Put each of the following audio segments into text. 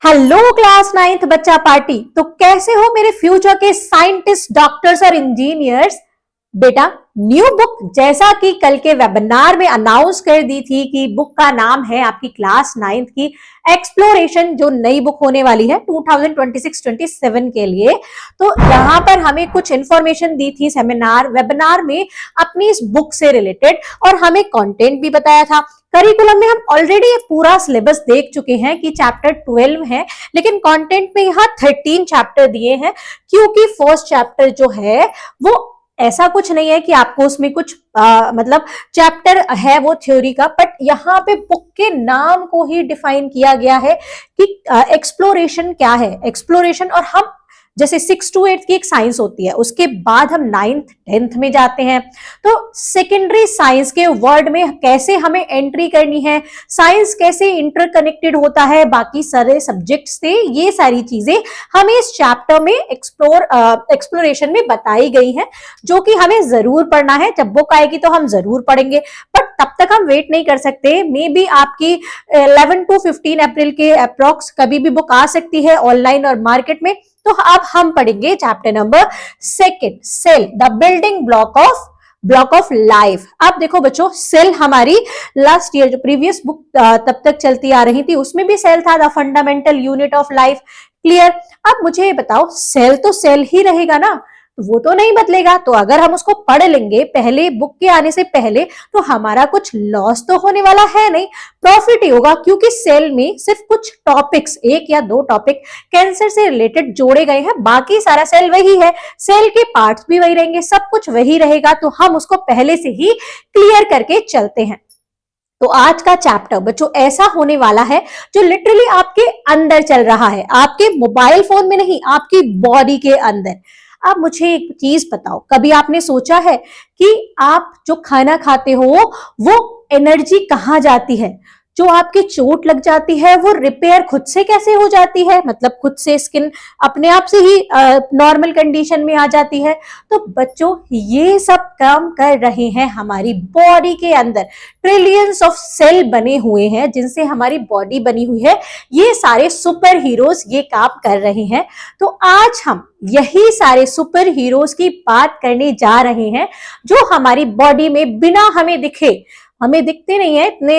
Hello class ninth बच्चा party. तो कैसे हो मेरे फ्यूचर के साइंटिस्ट, डॉक्टर्स और इंजीनियर्स। बेटा, न्यू बुक जैसा कि कल के वेबिनार में अनाउंस कर दी थी कि बुक का नाम है आपकी क्लास नाइन्थ की एक्सप्लोरेशन, जो नई बुक होने वाली है 2026-27 के लिए। तो यहाँ पर हमें कुछ इंफॉर्मेशन दी थी वेबिनार में अपनी इस बुक से रिलेटेड, और हमें कंटेंट भी बताया था। करिकुलम में हम ऑलरेडी पूरा सिलेबस देख चुके हैं कि चैप्टर 12 है, लेकिन कंटेंट में यहाँ 13 चैप्टर दिए हैं, क्योंकि फर्स्ट चैप्टर जो है वो ऐसा कुछ नहीं है कि आपको उसमें कुछ मतलब चैप्टर है वो थ्योरी का, बट यहाँ पे बुक के नाम को ही डिफाइन किया गया है कि एक्सप्लोरेशन क्या है। एक्सप्लोरेशन, और हम जैसे 6 to 8 की एक साइंस होती है, उसके बाद हम 9th 10th में जाते हैं। तो सेकेंडरी साइंस के वर्ल्ड में कैसे हमें एंट्री करनी है, साइंस कैसे इंटरकनेक्टेड होता है बाकी सारे सब्जेक्ट से, ये सारी चीजें हमें इस चैप्टर में एक्सप्लोरेशन में बताई गई है, जो कि हमें जरूर पढ़ना है। जब बुक आएगी तो हम जरूर पढ़ेंगे, बट तब तक हम वेट नहीं कर सकते। मे बी आपकी 11 to 15 अप्रैल के अप्रॉक्स कभी भी बुक आ सकती है ऑनलाइन और मार्केट में। तो अब हम पढ़ेंगे chapter number 2, cell, the building block of life. अब देखो बच्चों, सेल हमारी लास्ट ईयर जो प्रीवियस बुक तब तक चलती आ रही थी, उसमें भी सेल था, the fundamental unit of life. Clear. अब मुझे ये बताओ, सेल तो सेल ही रहेगा ना, वो तो नहीं बदलेगा। तो अगर हम उसको पढ़ लेंगे पहले बुक के आने से पहले, तो हमारा कुछ लॉस तो होने वाला है नहीं, प्रॉफिट ही होगा, क्योंकि सेल में सिर्फ कुछ टॉपिक्स, 1 या 2 टॉपिक कैंसर से रिलेटेड जोड़े गए हैं, बाकी सारा सेल वही है, सेल के पार्ट्स भी वही रहेंगे, सब कुछ वही रहेगा। तो हम उसको पहले से ही क्लियर करके चलते हैं। तो आज का चैप्टर बच्चों ऐसा होने वाला है जो लिटरली आपके अंदर चल रहा है, आपके मोबाइल फोन में नहीं, आपकी बॉडी के अंदर। अब मुझे एक चीज बताओ, कभी आपने सोचा है कि आप जो खाना खाते हो वो एनर्जी कहाँ जाती है? जो आपकी चोट लग जाती है वो रिपेयर खुद से कैसे हो जाती है? मतलब खुद से स्किन अपने आप से ही नॉर्मल कंडीशन में आ जाती है। तो बच्चों ये सब काम कर रहे हैं हमारी बॉडी के अंदर। ट्रिलियंस ऑफ सेल बने हुए हैं जिनसे हमारी बॉडी बनी हुई है। ये सारे सुपर हीरोज ये काम कर रहे हैं। तो आज हम यही सारे सुपर हीरोज की बात करने जा रहे हैं, जो हमारी बॉडी में बिना हमें दिखे, हमें दिखते नहीं है, इतने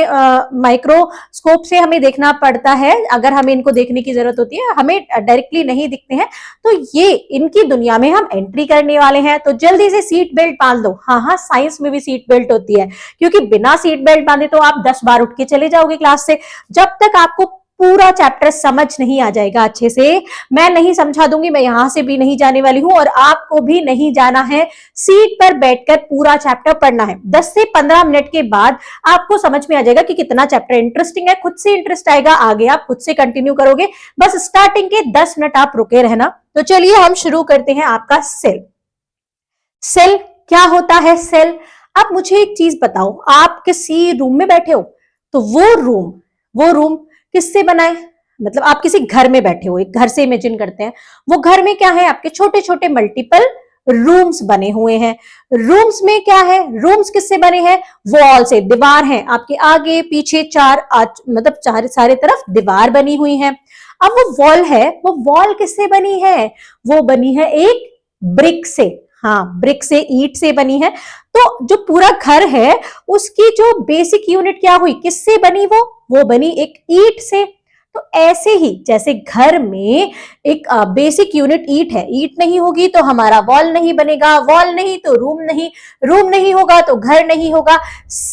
माइक्रोस्कोप से हमें देखना पड़ता है अगर हमें इनको देखने की जरूरत होती है, हमें डायरेक्टली नहीं दिखते हैं। तो ये इनकी दुनिया में हम एंट्री करने वाले हैं। तो जल्दी से सीट बेल्ट बांध लो। हाँ, साइंस में भी सीट बेल्ट होती है, क्योंकि बिना सीट बेल्ट बांधे तो आप 10 बार उठ के चले जाओगे क्लास से, जब तक आपको पूरा चैप्टर समझ नहीं आ जाएगा अच्छे से। मैं नहीं समझा दूंगी, मैं यहां से भी नहीं जाने वाली हूं, और आपको भी नहीं जाना है। सीट पर बैठकर पूरा चैप्टर पढ़ना है। 10 से 15 मिनट के बाद आपको समझ में आ जाएगा कि कितना चैप्टर इंटरेस्टिंग है, खुद से इंटरेस्ट आएगा, आगे आप खुद से कंटिन्यू करोगे। बस स्टार्टिंग के 10 मिनट आप रुके रहना। तो चलिए हम शुरू करते हैं आपका सेल। सेल क्या होता है? सेल, अब मुझे एक चीज बताओ, आप किसी रूम में बैठे हो, तो वो रूम किससे बना है? मतलब आप किसी घर में बैठे हो, एक घर से इमेजिन करते हैं, वो घर में क्या है? आपके छोटे छोटे मल्टीपल रूम्स बने हुए हैं। रूम्स में क्या है? रूम्स किससे बने हैं? वॉल से, दीवार है आपके आगे पीछे, मतलब चार सारे तरफ दीवार बनी हुई है। अब वो वॉल है, वो वॉल किससे बनी है? वो बनी है एक ब्रिक से। हाँ, ब्रिक से, ईंट से बनी है। तो जो पूरा घर है उसकी जो बेसिक यूनिट क्या हुई, किससे बनी? वो बनी एक ईंट से। तो ऐसे ही जैसे घर में एक बेसिक यूनिट ईंट है, ईंट नहीं होगी तो हमारा वॉल नहीं बनेगा, वॉल नहीं तो रूम नहीं, रूम नहीं होगा तो घर नहीं होगा,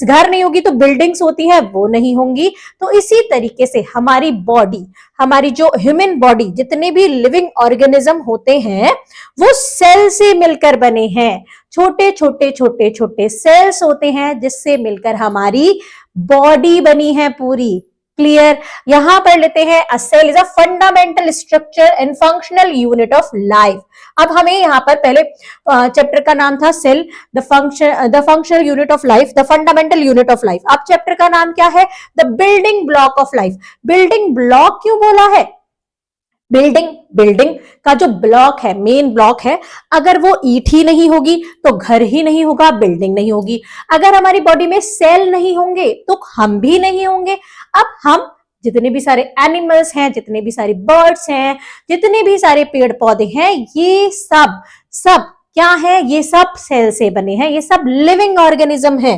घर नहीं होगी तो बिल्डिंग्स होती है वो नहीं होंगी। तो इसी तरीके से हमारी बॉडी, हमारी जो ह्यूमन बॉडी, जितने भी लिविंग ऑर्गेनिज्म होते हैं वो सेल से मिलकर बने हैं। छोटे छोटे छोटे छोटे सेल्स होते हैं जिससे मिलकर हमारी बॉडी बनी है पूरी। क्लियर। यहां पर लेते हैं, a cell is a fundamental structure and functional unit of life. अब हमें यहां पर पहले चैप्टर का नाम था cell, the functional unit of life, the fundamental unit of life. अब चैप्टर का नाम क्या है? The building block of life. Building block क्यों बोला है? बिल्डिंग का जो ब्लॉक है, मेन ब्लॉक है, अगर वो ईंट ही नहीं होगी तो घर ही नहीं होगा, बिल्डिंग नहीं होगी। अगर हमारी बॉडी में सेल नहीं होंगे तो हम भी नहीं होंगे। अब हम जितने भी सारे एनिमल्स हैं, जितने भी सारे बर्ड्स हैं, जितने भी सारे पेड़ पौधे हैं, ये सब सब क्या है, ये सब सेल से बने हैं, ये सब लिविंग ऑर्गेनिज्म है।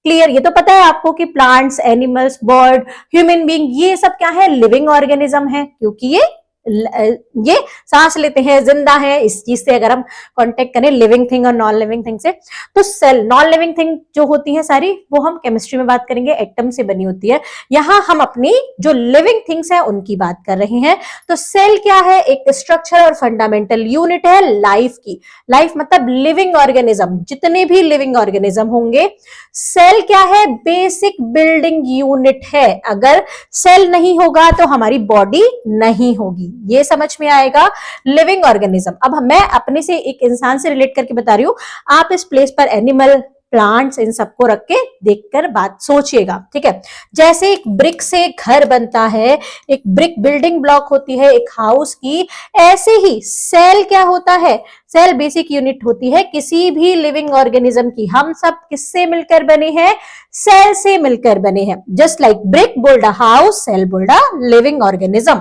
क्लियर? ये तो पता है आपको कि plants, animals, bird, human being, ये सब क्या है, लिविंग ऑर्गेनिज्म है, क्योंकि ये सांस लेते हैं, जिंदा है। इस चीज से अगर हम कांटेक्ट करें लिविंग थिंग और नॉन लिविंग थिंग से, तो सेल, नॉन लिविंग थिंग जो होती है सारी, वो हम केमिस्ट्री में बात करेंगे, एटम से बनी होती है। यहां हम अपनी जो लिविंग थिंग्स है उनकी बात कर रहे हैं। तो सेल क्या है, एक स्ट्रक्चर और फंडामेंटल यूनिट है लाइफ की। लाइफ मतलब लिविंग ऑर्गेनिज्म, जितने भी लिविंग ऑर्गेनिज्म होंगे, सेल क्या है, बेसिक बिल्डिंग यूनिट है। अगर सेल नहीं होगा तो हमारी बॉडी नहीं होगी, ये समझ में आएगा। Living organism. अब मैं अपने से एक इंसान से रिलेट करके बता रही हूं, आप इस प्लेस पर एनिमल, प्लांट्स, इन सबको रख के देखकर बात सोचिएगा, ठीक है। जैसे एक ब्रिक से घर बनता है, एक ब्रिक बिल्डिंग ब्लॉक होती है एक हाउस की, ऐसे ही सेल क्या होता है, सेल बेसिक यूनिट होती है किसी भी लिविंग ऑर्गेनिज्म की। हम सब किससे मिलकर बने हैं, सेल से मिलकर बने हैं। Just like brick build a house, cell build a living organism.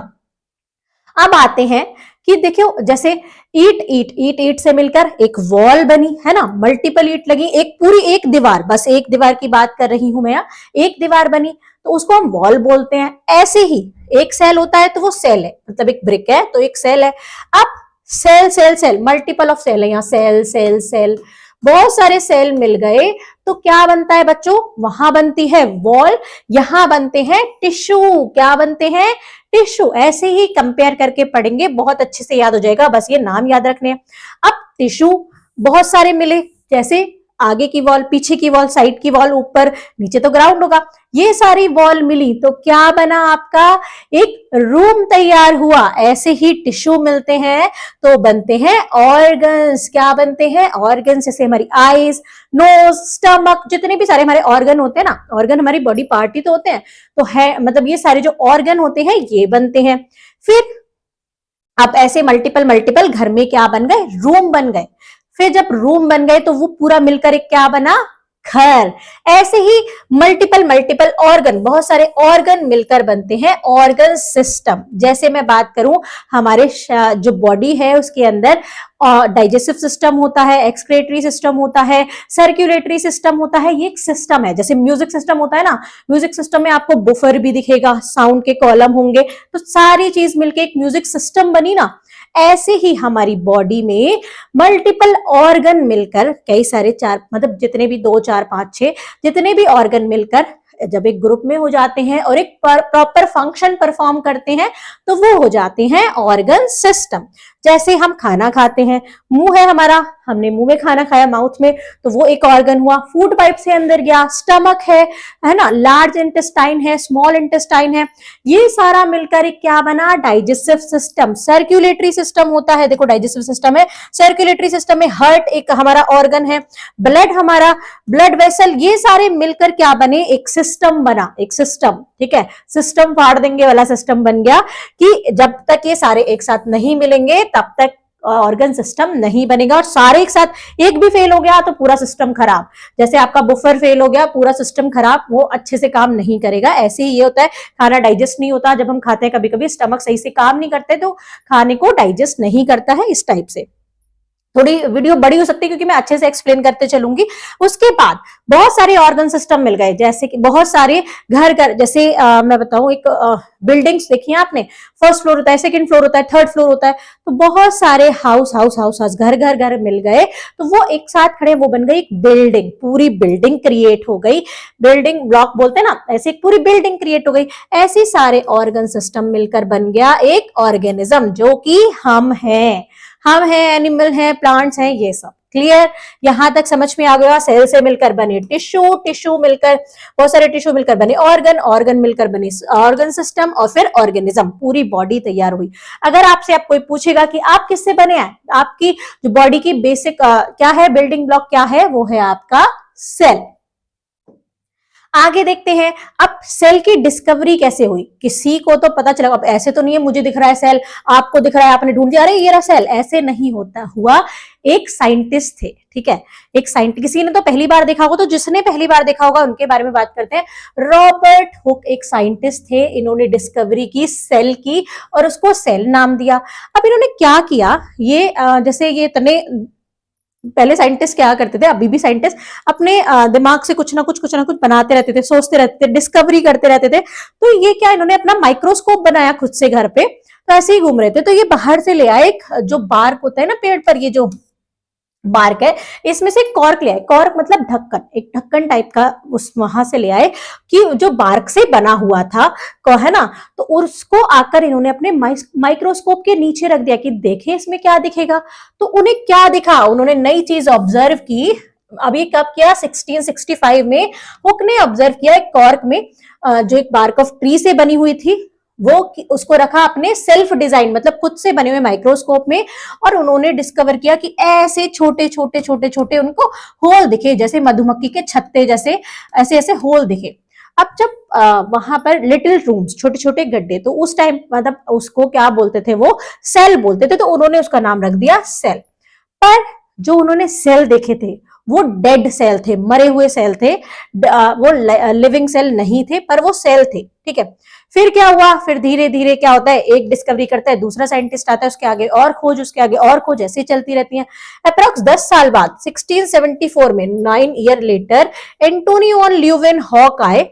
अब आते हैं कि देखियो, जैसे ईट से मिलकर एक वॉल बनी है ना, मल्टीपल ईट लगी, एक पूरी एक दीवार, बस एक दीवार की बात कर रही हूं मैं यहाँ, एक दीवार बनी तो उसको हम वॉल बोलते हैं। ऐसे ही एक सेल होता है तो वो सेल है, मतलब एक ब्रिक है तो एक सेल है। अब cell cell cell, multiple of cell है यहाँ, सेल सेल सेल, बहुत सारे सेल मिल गए तो क्या बनता है बच्चों, वहां बनती है वॉल, यहां बनते हैं टिश्यू। क्या बनते हैं, टिश्यू। ऐसे ही कंपेयर करके पढ़ेंगे, बहुत अच्छे से याद हो जाएगा, बस ये नाम याद रखने हैं। अब टिश्यू बहुत सारे मिले, जैसे आगे की वॉल, पीछे की वॉल, साइड की वॉल, ऊपर नीचे तो ग्राउंड होगा, ये सारी वॉल मिली तो क्या बना आपका, एक रूम तैयार हुआ। ऐसे ही टिश्यू मिलते हैं तो बनते हैं ऑर्गन्स। क्या बनते हैं, ऑर्गन्स। जैसे हमारी आईज, नोज, स्टमक, जितने भी सारे हमारे ऑर्गन होते हैं ना, ऑर्गन हमारी बॉडी पार्ट ही तो होते हैं, तो है मतलब ये सारे जो ऑर्गन होते हैं ये बनते हैं। फिर अब ऐसे मल्टीपल मल्टीपल घर में क्या बन गए, रूम बन गए। फिर जब रूम बन गए तो वो पूरा मिलकर एक क्या बना, घर। ऐसे ही मल्टीपल मल्टीपल ऑर्गन, बहुत सारे ऑर्गन मिलकर बनते हैं ऑर्गन सिस्टम। जैसे मैं बात करूं, हमारे जो बॉडी है उसके अंदर डाइजेस्टिव सिस्टम होता है, एक्सक्रेटरी सिस्टम होता है, सर्कुलेटरी सिस्टम होता है, ये एक सिस्टम है। जैसे म्यूजिक सिस्टम होता है ना, म्यूजिक सिस्टम में आपको बुफर भी दिखेगा, साउंड के कॉलम होंगे, तो सारी चीज मिलके एक म्यूजिक सिस्टम बनी ना। ऐसे ही हमारी बॉडी में मल्टीपल ऑर्गन मिलकर, कई सारे, चार मतलब जितने भी 2 4 5 6 जितने भी ऑर्गन मिलकर जब एक ग्रुप में हो जाते हैं और एक प्रॉपर फंक्शन परफॉर्म करते हैं तो वो हो जाते हैं ऑर्गन सिस्टम। जैसे हम खाना खाते हैं, मुंह है हमारा, हमने मुंह में खाना खाया, माउथ में, तो वो एक ऑर्गन हुआ। फूड पाइप से अंदर गया, स्टमक है ना, लार्ज इंटेस्टाइन है, स्मॉल इंटेस्टाइन है, ये सारा मिलकर एक क्या बना, डाइजेस्टिव सिस्टम। सर्कुलेटरी सिस्टम होता है, देखो डाइजेस्टिव सिस्टम है, सर्कुलेटरी सिस्टम में हार्ट एक हमारा ऑर्गन है, ब्लड हमारा, ब्लड वेसल, ये सारे मिलकर क्या बने, एक सिस्टम बना, एक सिस्टम। ठीक है, सिस्टम फाड़ देंगे वाला सिस्टम बन गया कि जब तक ये सारे एक साथ नहीं मिलेंगे तब तक ऑर्गन सिस्टम नहीं बनेगा। और सारे एक साथ, एक भी फेल हो गया तो पूरा सिस्टम खराब। जैसे आपका बुफर फेल हो गया, पूरा सिस्टम खराब, वो अच्छे से काम नहीं करेगा। ऐसे ही ये होता है, खाना डाइजेस्ट नहीं होता। जब हम खाते हैं कभी कभी स्टमक सही से काम नहीं करते तो खाने को डाइजेस्ट नहीं करता है, इस टाइप से। थोड़ी वीडियो बड़ी हो सकती है क्योंकि मैं अच्छे से एक्सप्लेन करते चलूंगी। उसके बाद बहुत सारे ऑर्गन सिस्टम मिल गए, जैसे कि बहुत सारे घर, जैसे मैं बताऊं, एक बिल्डिंग्स देखिए आपने, फर्स्ट फ्लोर होता है, सेकंड फ्लोर होता है, थर्ड फ्लोर होता है, तो बहुत सारे हाउस घर मिल गए तो वो एक साथ खड़े, वो बन गई एक बिल्डिंग। पूरी बिल्डिंग क्रिएट हो गई, बिल्डिंग ब्लॉक बोलते हैं ना, ऐसे एक पूरी बिल्डिंग क्रिएट हो गई। ऐसे सारे ऑर्गन सिस्टम मिलकर बन गया एक ऑर्गेनिज्म, जो कि हम हैं। हम हैं, एनिमल हैं, प्लांट्स हैं, ये सब। क्लियर? यहां तक समझ में आ गया। सेल से मिलकर बने टिश्यू, टिश्यू मिलकर, बहुत सारे टिश्यू मिलकर बने ऑर्गन, ऑर्गन मिलकर बने ऑर्गन सिस्टम, और फिर ऑर्गेनिज्म, पूरी बॉडी तैयार हुई। अगर आपसे आप कोई पूछेगा कि आप किससे बने हैं, आपकी जो बॉडी की बेसिक क्या है, बिल्डिंग ब्लॉक क्या है, वो है आपका सेल। आगे देखते हैं अब सेल की डिस्कवरी कैसे हुई। किसी को तो पता चला, अब ऐसे तो नहीं है मुझे दिख रहा है सेल, आपको दिख रहा है, आपने ढूंढ दिया अरे ये रहा सेल, ऐसे नहीं होता हुआ। एक साइंटिस्ट थे, ठीक है, एक साइंटिस्ट, किसी ने तो पहली बार देखा होगा, तो जिसने पहली बार देखा होगा उनके बारे में बात करते हैं। रॉबर्ट हुक एक साइंटिस्ट थे, इन्होंने डिस्कवरी की सेल की और उसको सेल नाम दिया। अब इन्होंने क्या किया, ये जैसे ये इतने पहले साइंटिस्ट क्या करते थे, अभी भी साइंटिस्ट अपने दिमाग से कुछ ना कुछ बनाते रहते थे, सोचते रहते थे, डिस्कवरी करते रहते थे। तो ये क्या, इन्होंने अपना माइक्रोस्कोप बनाया खुद से घर पे, तो ऐसे ही घूम रहे थे, तो ये बाहर से ले आए एक जो बार्क होता है ना पेड़ पर, ये जो बार्क है, इसमें से कॉर्क ले आए। कॉर्क मतलब ढक्कन, एक ढक्कन टाइप का उस वहां से ले आए कि जो बार्क से बना हुआ था को है ना, तो उसको आकर इन्होंने अपने माइक्रोस्कोप के नीचे रख दिया कि देखें इसमें क्या दिखेगा। तो उन्हें क्या दिखा, उन्होंने नई चीज ऑब्जर्व की। अभी कब किया, 1665 में हुक ने ऑब्जर्व किया एक कॉर्क में जो एक बार्क ऑफ ट्री से बनी हुई थी, वो उसको रखा अपने सेल्फ डिजाइन मतलब खुद से बने हुए माइक्रोस्कोप में, और उन्होंने डिस्कवर किया कि ऐसे छोटे छोटे छोटे छोटे उनको होल दिखे, जैसे मधुमक्खी के छत्ते जैसे ऐसे ऐसे होल दिखे। अब जब वहां पर लिटिल रूम्स, छोटे छोटे गड्ढे, तो उस टाइम मतलब उसको क्या बोलते थे, वो सेल बोलते थे, तो उन्होंने उसका नाम रख दिया सेल। पर जो उन्होंने सेल देखे थे वो डेड सेल थे, मरे हुए सेल थे, वो लिविंग सेल नहीं थे, पर वो सेल थे, ठीक है। फिर क्या हुआ, फिर धीरे धीरे क्या होता है, एक डिस्कवरी करता है, दूसरा साइंटिस्ट आता है, उसके आगे और खोज, उसके आगे और खोज, ऐसी चलती रहती है। अप्रॉक्स 10 साल बाद 1674 में, 9 year later, Antonio Leeuwenhoek आए,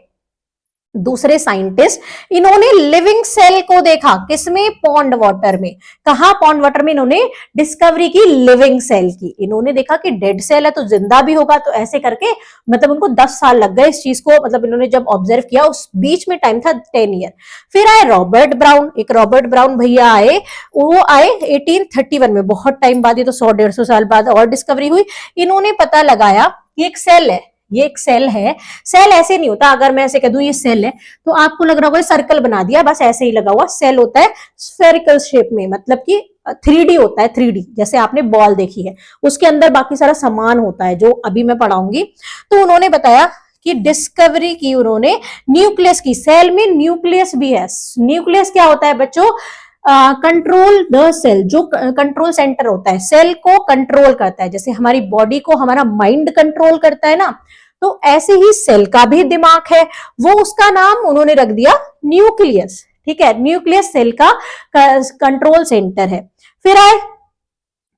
दूसरे साइंटिस्ट, इन्होंने लिविंग सेल को देखा, किसमें, पॉन्ड वाटर में। कहा, पॉन्ड वाटर में इन्होंने डिस्कवरी की लिविंग सेल की। इन्होंने देखा कि डेड सेल है तो जिंदा भी होगा, तो ऐसे करके मतलब उनको 10 साल लग गए इस चीज को, मतलब इन्होंने जब ऑब्जर्व किया, उस बीच में टाइम था 10 ईयर। फिर आए रॉबर्ट ब्राउन, एक रॉबर्ट ब्राउन भैया आए, वो आए 1831 में, बहुत टाइम बाद, ये तो 100-150 साल बाद और डिस्कवरी हुई। इन्होंने पता लगाया कि एक सेल है, ये एक सेल है। सेल ऐसे नहीं होता, अगर मैं ऐसे कह दूं ये सेल है तो आपको लग रहा होगा सर्कल बना दिया, बस ऐसे ही लगा हुआ। सेल होता है स्फेरिकल शेप में, मतलब कि 3D होता है, 3D जैसे आपने बॉल देखी है, उसके अंदर बाकी सारा सामान होता है जो अभी मैं पढ़ाऊंगी। तो उन्होंने बताया कि डिस्कवरी की उन्होंने न्यूक्लियस की, सेल में न्यूक्लियस भी है। न्यूक्लियस क्या होता है बच्चों, कंट्रोल द सेल, जो कंट्रोल सेंटर होता है, सेल को कंट्रोल करता है, जैसे हमारी बॉडी को हमारा माइंड कंट्रोल करता है ना, तो ऐसे ही सेल का भी दिमाग है, वो उसका नाम उन्होंने रख दिया न्यूक्लियस, ठीक है। न्यूक्लियस सेल का कंट्रोल सेंटर है। फिर आए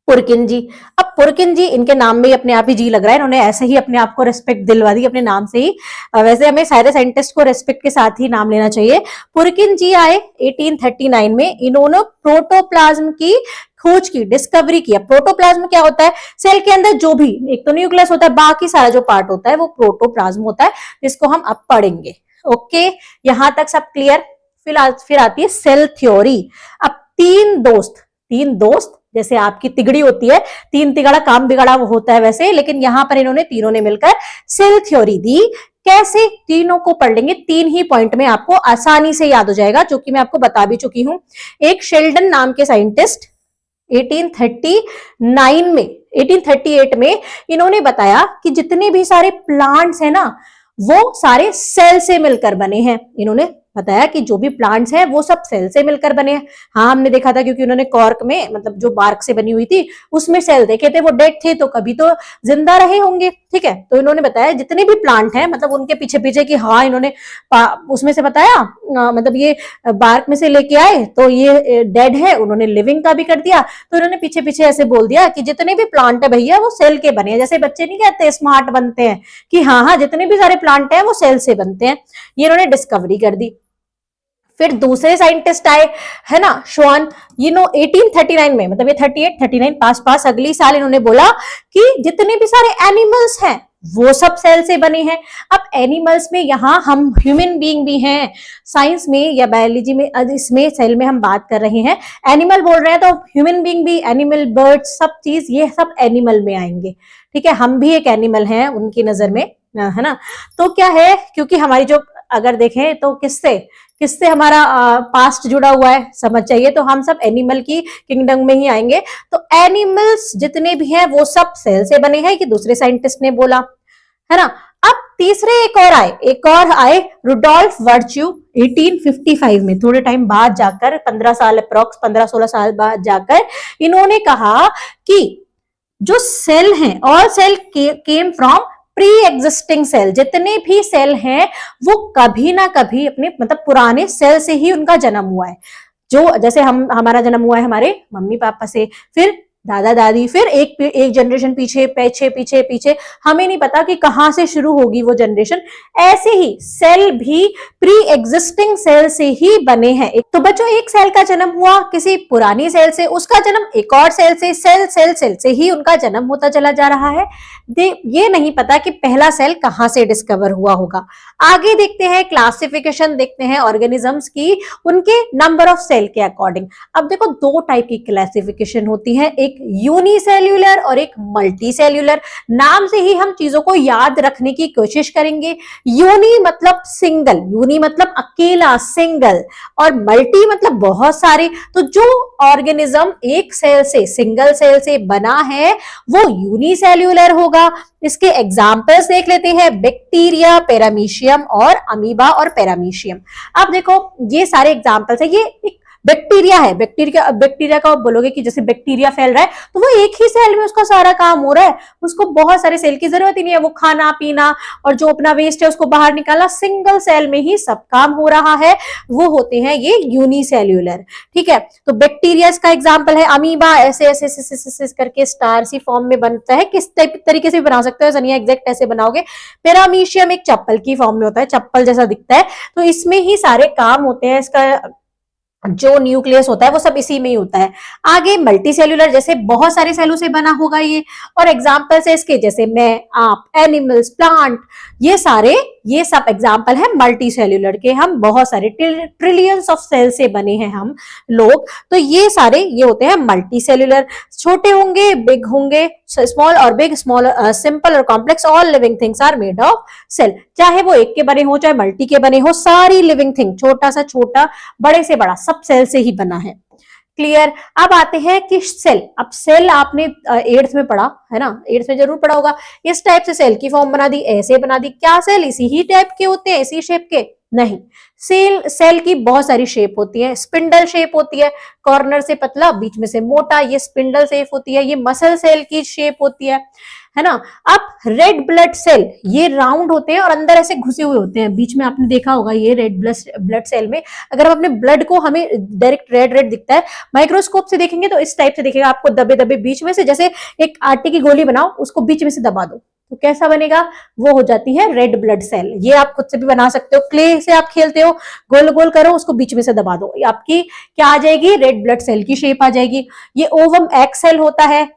पुरकिन जी। अब पुरकिन जी, इनके नाम में ही अपने आप ही जी लग रहा है, इन्होंने ऐसे ही अपने आप को रिस्पेक्ट दिलवा दी अपने नाम से ही। वैसे हमें सारे साइंटिस्ट को रिस्पेक्ट के साथ ही नाम लेना चाहिए। पुरकिन जी आए 1839 में, इन्होंने प्रोटोप्लाज्म की खोज की, डिस्कवरी किया। प्रोटोप्लाज्म क्या होता है, सेल के अंदर जो भी, एक तो न्यूक्लियस होता है, बाकी सारा जो पार्ट होता है वो प्रोटोप्लाज्म होता है, जिसको हम अब पढ़ेंगे। ओके, यहां तक सब क्लियर। फिर आती है सेल थ्योरी। अब तीन दोस्त जैसे आपकी तिगड़ी होती है, तीन तिगड़ा काम बिगड़ा वो होता है वैसे, लेकिन यहां पर इन्होंने तीनों ने मिलकर सेल थ्योरी दी। कैसे, तीनों को पढ़ लेंगे, 3 ही पॉइंट में आपको आसानी से याद हो जाएगा, जो कि मैं आपको बता भी चुकी हूं। एक शेल्डन नाम के साइंटिस्ट 1839 में, 1838 में इन्होंने बताया कि जितने भी सारे प्लांट्स हैं ना, वो सारे सेल से मिलकर बने हैं। इन्होंने बताया कि जो भी प्लांट्स हैं वो सब सेल से मिलकर बने हैं। हाँ, हमने देखा था, क्योंकि उन्होंने कॉर्क में, मतलब जो बार्क से बनी हुई थी, उसमें सेल देखे थे, वो डेड थे, तो कभी तो जिंदा रहे होंगे, ठीक है। तो इन्होंने बताया जितने भी प्लांट हैं, मतलब उनके पीछे पीछे कि हाँ, इन्होंने उसमें से बताया, मतलब ये बार्क में से लेके आए तो ये डेड है, उन्होंने लिविंग का भी कर दिया। तो इन्होंने पीछे पीछे ऐसे बोल दिया कि जितने भी प्लांट है भैया वो सेल के बने हैं। जैसे बच्चे नहीं कहते स्मार्ट बनते हैं, कि हाँ हाँ जितने भी सारे प्लांट हैं वो सेल से बनते हैं। ये इन्होंने डिस्कवरी कर दी। फिर दूसरे साइंटिस्ट आए, है ना, श्वान। 1839 में, मतलब ये 38 39 पास अगली साल इन्होंने बोला कि जितने भी सारे एनिमल्स हैं वो सब सेल से बने हैं। अब एनिमल्स में यहाँ हम ह्यूमन बीइंग भी हैं, साइंस में या बायोलॉजी में, इसमें सेल में हम बात कर रहे हैं, एनिमल बोल रहे हैं, तो ह्यूमन बीइंग भी, एनिमल, बर्ड, सब चीज ये सब एनिमल में आएंगे, ठीक है। हम भी एक एनिमल हैं उनकी नजर में, है ना। तो क्या है, क्योंकि हमारी जो, अगर देखें तो किससे हमारा पास्ट जुड़ा हुआ है, समझ चाहिए, तो हम सब एनिमल की किंगडम में ही आएंगे। तो एनिमल्स जितने भी हैं वो सब सेल से बने हैं, कि दूसरे साइंटिस्ट ने बोला, है ना। अब तीसरे एक और आए रुडोल्फ वर्च्यू 1855 में, थोड़े टाइम बाद जाकर 15 साल अप्रॉक्स 15-16 साल बाद जाकर इन्होंने कहा कि जो सेल हैं, all cell came from pre existing cell, जितने भी सेल हैं वो कभी ना कभी अपने मतलब पुराने सेल से ही उनका जन्म हुआ है। जो जैसे हमारा जन्म हुआ है हमारे मम्मी पापा से, फिर दादा दादी, फिर एक जनरेशन पीछे पीछे पीछे पीछे, हमें नहीं पता कि कहां से शुरू होगी वो जनरेशन। ऐसे ही सेल भी प्री एग्जिस्टिंग सेल से ही बने हैं। तो बच्चों, एक सेल का जन्म हुआ किसी पुरानी सेल से, उसका जन्म एक और सेल से, सेल से ही उनका जन्म होता चला जा रहा है। ये नहीं पता कि पहला सेल कहां से डिस्कवर हुआ होगा। आगे देखते हैं, क्लासिफिकेशन देखते हैं ऑर्गेनिजम्स की उनके नंबर ऑफ सेल के अकॉर्डिंग। अब देखो, दो टाइप की क्लासिफिकेशन होती है, एक यूनिसेल्यूलर और एक मल्टीसेल्यूलर। नाम से ही हम चीजों को याद रखने की कोशिश करेंगे। यूनी मतलब सिंगल, यूनी मतलब अकेला, सिंगल, और मल्टी मतलब बहुत सारे। तो जो ऑर्गेनिज्म एक सेल से, सिंगल सेल से बना है वो यूनिसेल्यूलर होगा। इसके एग्जाम्पल्स देख लेते हैं, बैक्टीरिया, पैरामीशियम और अमीबा और पैरामीशियम। अब देखो, ये सारे एग्जाम्पल्स है। ये एक बैक्टीरिया है, बैक्टीरिया का आप बोलोगे कि जैसे बैक्टीरिया फैल रहा है तो वो एक ही सेल में उसका सारा काम हो रहा है, उसको बहुत सारे सेल की जरूरत ही नहीं है। वो खाना पीना और जो अपना वेस्ट है उसको बाहर निकालना, सिंगल सेल में ही सब काम हो रहा है, वो होते हैं ये यूनिसेल्यूलर। ठीक है, तो बैक्टीरिया इसका एग्जाम्पल है। अमीबा ऐसे ऐसे ऐसे करके स्टार सी फॉर्म में बनता है, किस तरीके से भी बना सकते हो, ऐसा नहीं है एग्जैक्ट ऐसे बनाओगे। पैरामीशियम एक चप्पल की फॉर्म में होता है, चप्पल जैसा दिखता है, तो इसमें ही सारे काम होते हैं। इसका जो न्यूक्लियस होता है वो सब इसी में ही होता है। आगे मल्टी सेल्यूलर, जैसे बहुत सारे सेलों से बना होगा ये, और एग्जाम्पल्स है इसके जैसे मैं, आप, एनिमल्स, प्लांट, ये सब एग्जाम्पल है मल्टी सेल्यूलर के। हम बहुत सारे ट्रिलियंस ऑफ सेल से बने हैं हम लोग, तो ये सारे ये होते हैं मल्टी सेल्यूलर। छोटे होंगे, बिग होंगे, स्मॉल और बिग, स्मॉल, सिंपल और complex, all living things are made of cell. चाहे वो एक के बने हो चाहे मल्टी के बने हो, सारी लिविंग थिंग, छोटा सा छोटा, बड़े से बड़ा, सब सेल से ही बना है। क्लियर। अब आते हैं कि सेल, अब सेल आपने 8th में पढ़ा है ना, 8th में जरूर पढ़ा होगा। इस टाइप से सेल की फॉर्म बना दी, ऐसे बना दी। क्या सेल इसी ही टाइप के होते हैं, इसी शेप के? नहीं, सेल की बहुत सारी शेप होती है। स्पिंडल शेप होती है, कॉर्नर से पतला, बीच में से मोटा, ये स्पिंडल शेप होती है। ये मसल सेल की शेप होती है ना। अब रेड ब्लड सेल, ये राउंड होते हैं और अंदर ऐसे घुसे हुए होते हैं। बीच में आपने देखा होगा ये रेड ब्लड सेल में, अगर हम अपने ब्लड को, हमें डायरेक्ट रेड दिखता है, माइक्रोस्कोप से देखेंगे तो इस टाइप से दिखेगा आपको, दबे दबे बीच में से, जैसे एक आटे की गोली बनाओ, उसको बीच में से दबा दो तो कैसा बनेगा, वो हो जाती है रेड ब्लड सेल। ये आप खुद से भी बना सकते हो, क्ले से आप खेलते हो, गोल गोल करो, उसको बीच में से दबा दो, आपकी क्या आ जाएगी, रेड ब्लड सेल की शेप आ जाएगी। ये ओवम एग सेल होता है,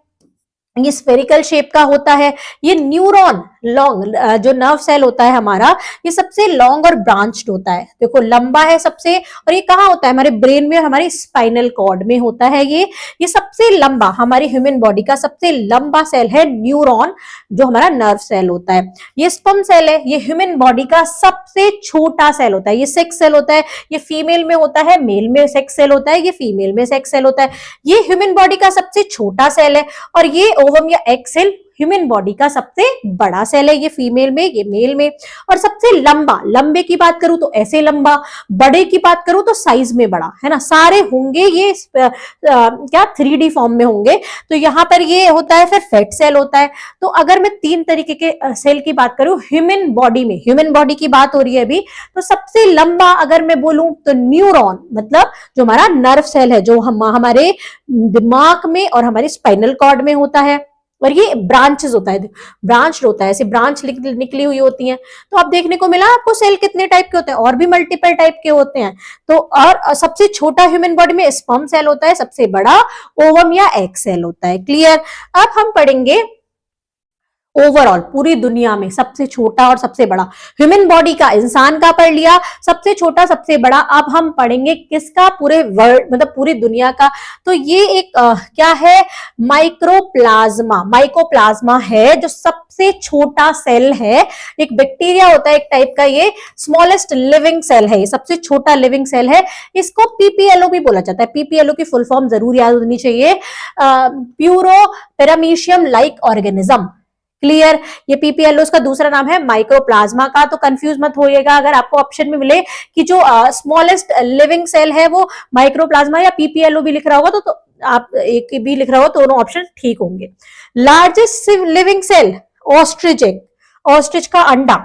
ये स्फेरिकल शेप का होता है। ये न्यूरॉन, लॉन्ग, जो नर्व सेल होता है हमारा, ये सबसे लॉन्ग और ब्रांच्ड होता है। देखो लंबा है सबसे, और ये कहाँ होता है, हमारे ब्रेन में और हमारी स्पाइनल कॉर्ड में होता है। ये सबसे लंबा, हमारी ह्यूमन बॉडी का सबसे लंबा सेल है न्यूरॉन, जो हमारा नर्व सेल होता है। ये स्पर्म सेल है, ये ह्यूमन बॉडी का सबसे छोटा सेल होता है। ये सेक्स सेल होता है, ये फीमेल में होता है, मेल में सेक्स सेल होता है, ये फीमेल में सेक्स सेल होता है। ये ह्यूमन बॉडी का सबसे छोटा सेल है, और ये ओवम या एग सेल ह्यूमन बॉडी का सबसे बड़ा सेल है। ये फीमेल में, ये मेल में। और सबसे लंबा, लंबे की बात करूं तो ऐसे लंबा, बड़े की बात करूं तो साइज में बड़ा, है ना। सारे होंगे ये क्या 3D फॉर्म में होंगे। तो यहां पर ये होता है, फिर फैट सेल होता है। तो अगर मैं 3 तरीके के सेल की बात करूं ह्यूमन बॉडी में, ह्यूमन बॉडी की बात हो रही है अभी, तो सबसे लंबा अगर मैं बोलूं तो न्यूरॉन, मतलब जो हमारा नर्व सेल है, जो हमारे दिमाग में और हमारे स्पाइनल कॉर्ड में होता है। और ये ब्रांचेस होता है, ब्रांच होता है, ऐसे ब्रांच निकली हुई होती हैं। तो अब देखने को मिला आपको सेल कितने टाइप के होते हैं, और भी मल्टीपल टाइप के होते हैं। तो और सबसे छोटा ह्यूमन बॉडी में स्पर्म सेल होता है, सबसे बड़ा ओवम या एग सेल होता है। क्लियर। अब हम पढ़ेंगे ओवरऑल पूरी दुनिया में सबसे छोटा और सबसे बड़ा। ह्यूमन बॉडी का, इंसान का पढ़ लिया, सबसे छोटा सबसे बड़ा। अब हम पढ़ेंगे किसका, पूरे वर्ल्ड मतलब पूरी दुनिया का। तो ये एक क्या है, माइक्रोप्लाज्मा, माइकोप्लाज्मा है, जो सबसे छोटा सेल है। एक बैक्टीरिया होता है एक टाइप का, ये स्मॉलेस्ट लिविंग सेल है, ये सबसे छोटा लिविंग सेल है। इसको पीपीएलओ भी बोला जाता है। पीपीएलओ की फुल फॉर्म जरूर याद होनी चाहिए, furrow paramecium like organism. Clear. ये पीपीएलओ का दूसरा नाम है माइक्रोप्लाज्मा का, तो कंफ्यूज मत होइएगा अगर आपको ऑप्शन में मिले कि जो स्मॉलेस्ट लिविंग सेल है वो माइक्रोप्लाज्मा या पीपीएलओ भी लिख रहा होगा तो आप एक भी लिख रहा हो तो दोनों ऑप्शन ठीक होंगे। Largest living cell ostrich egg, ostrich का अंडा,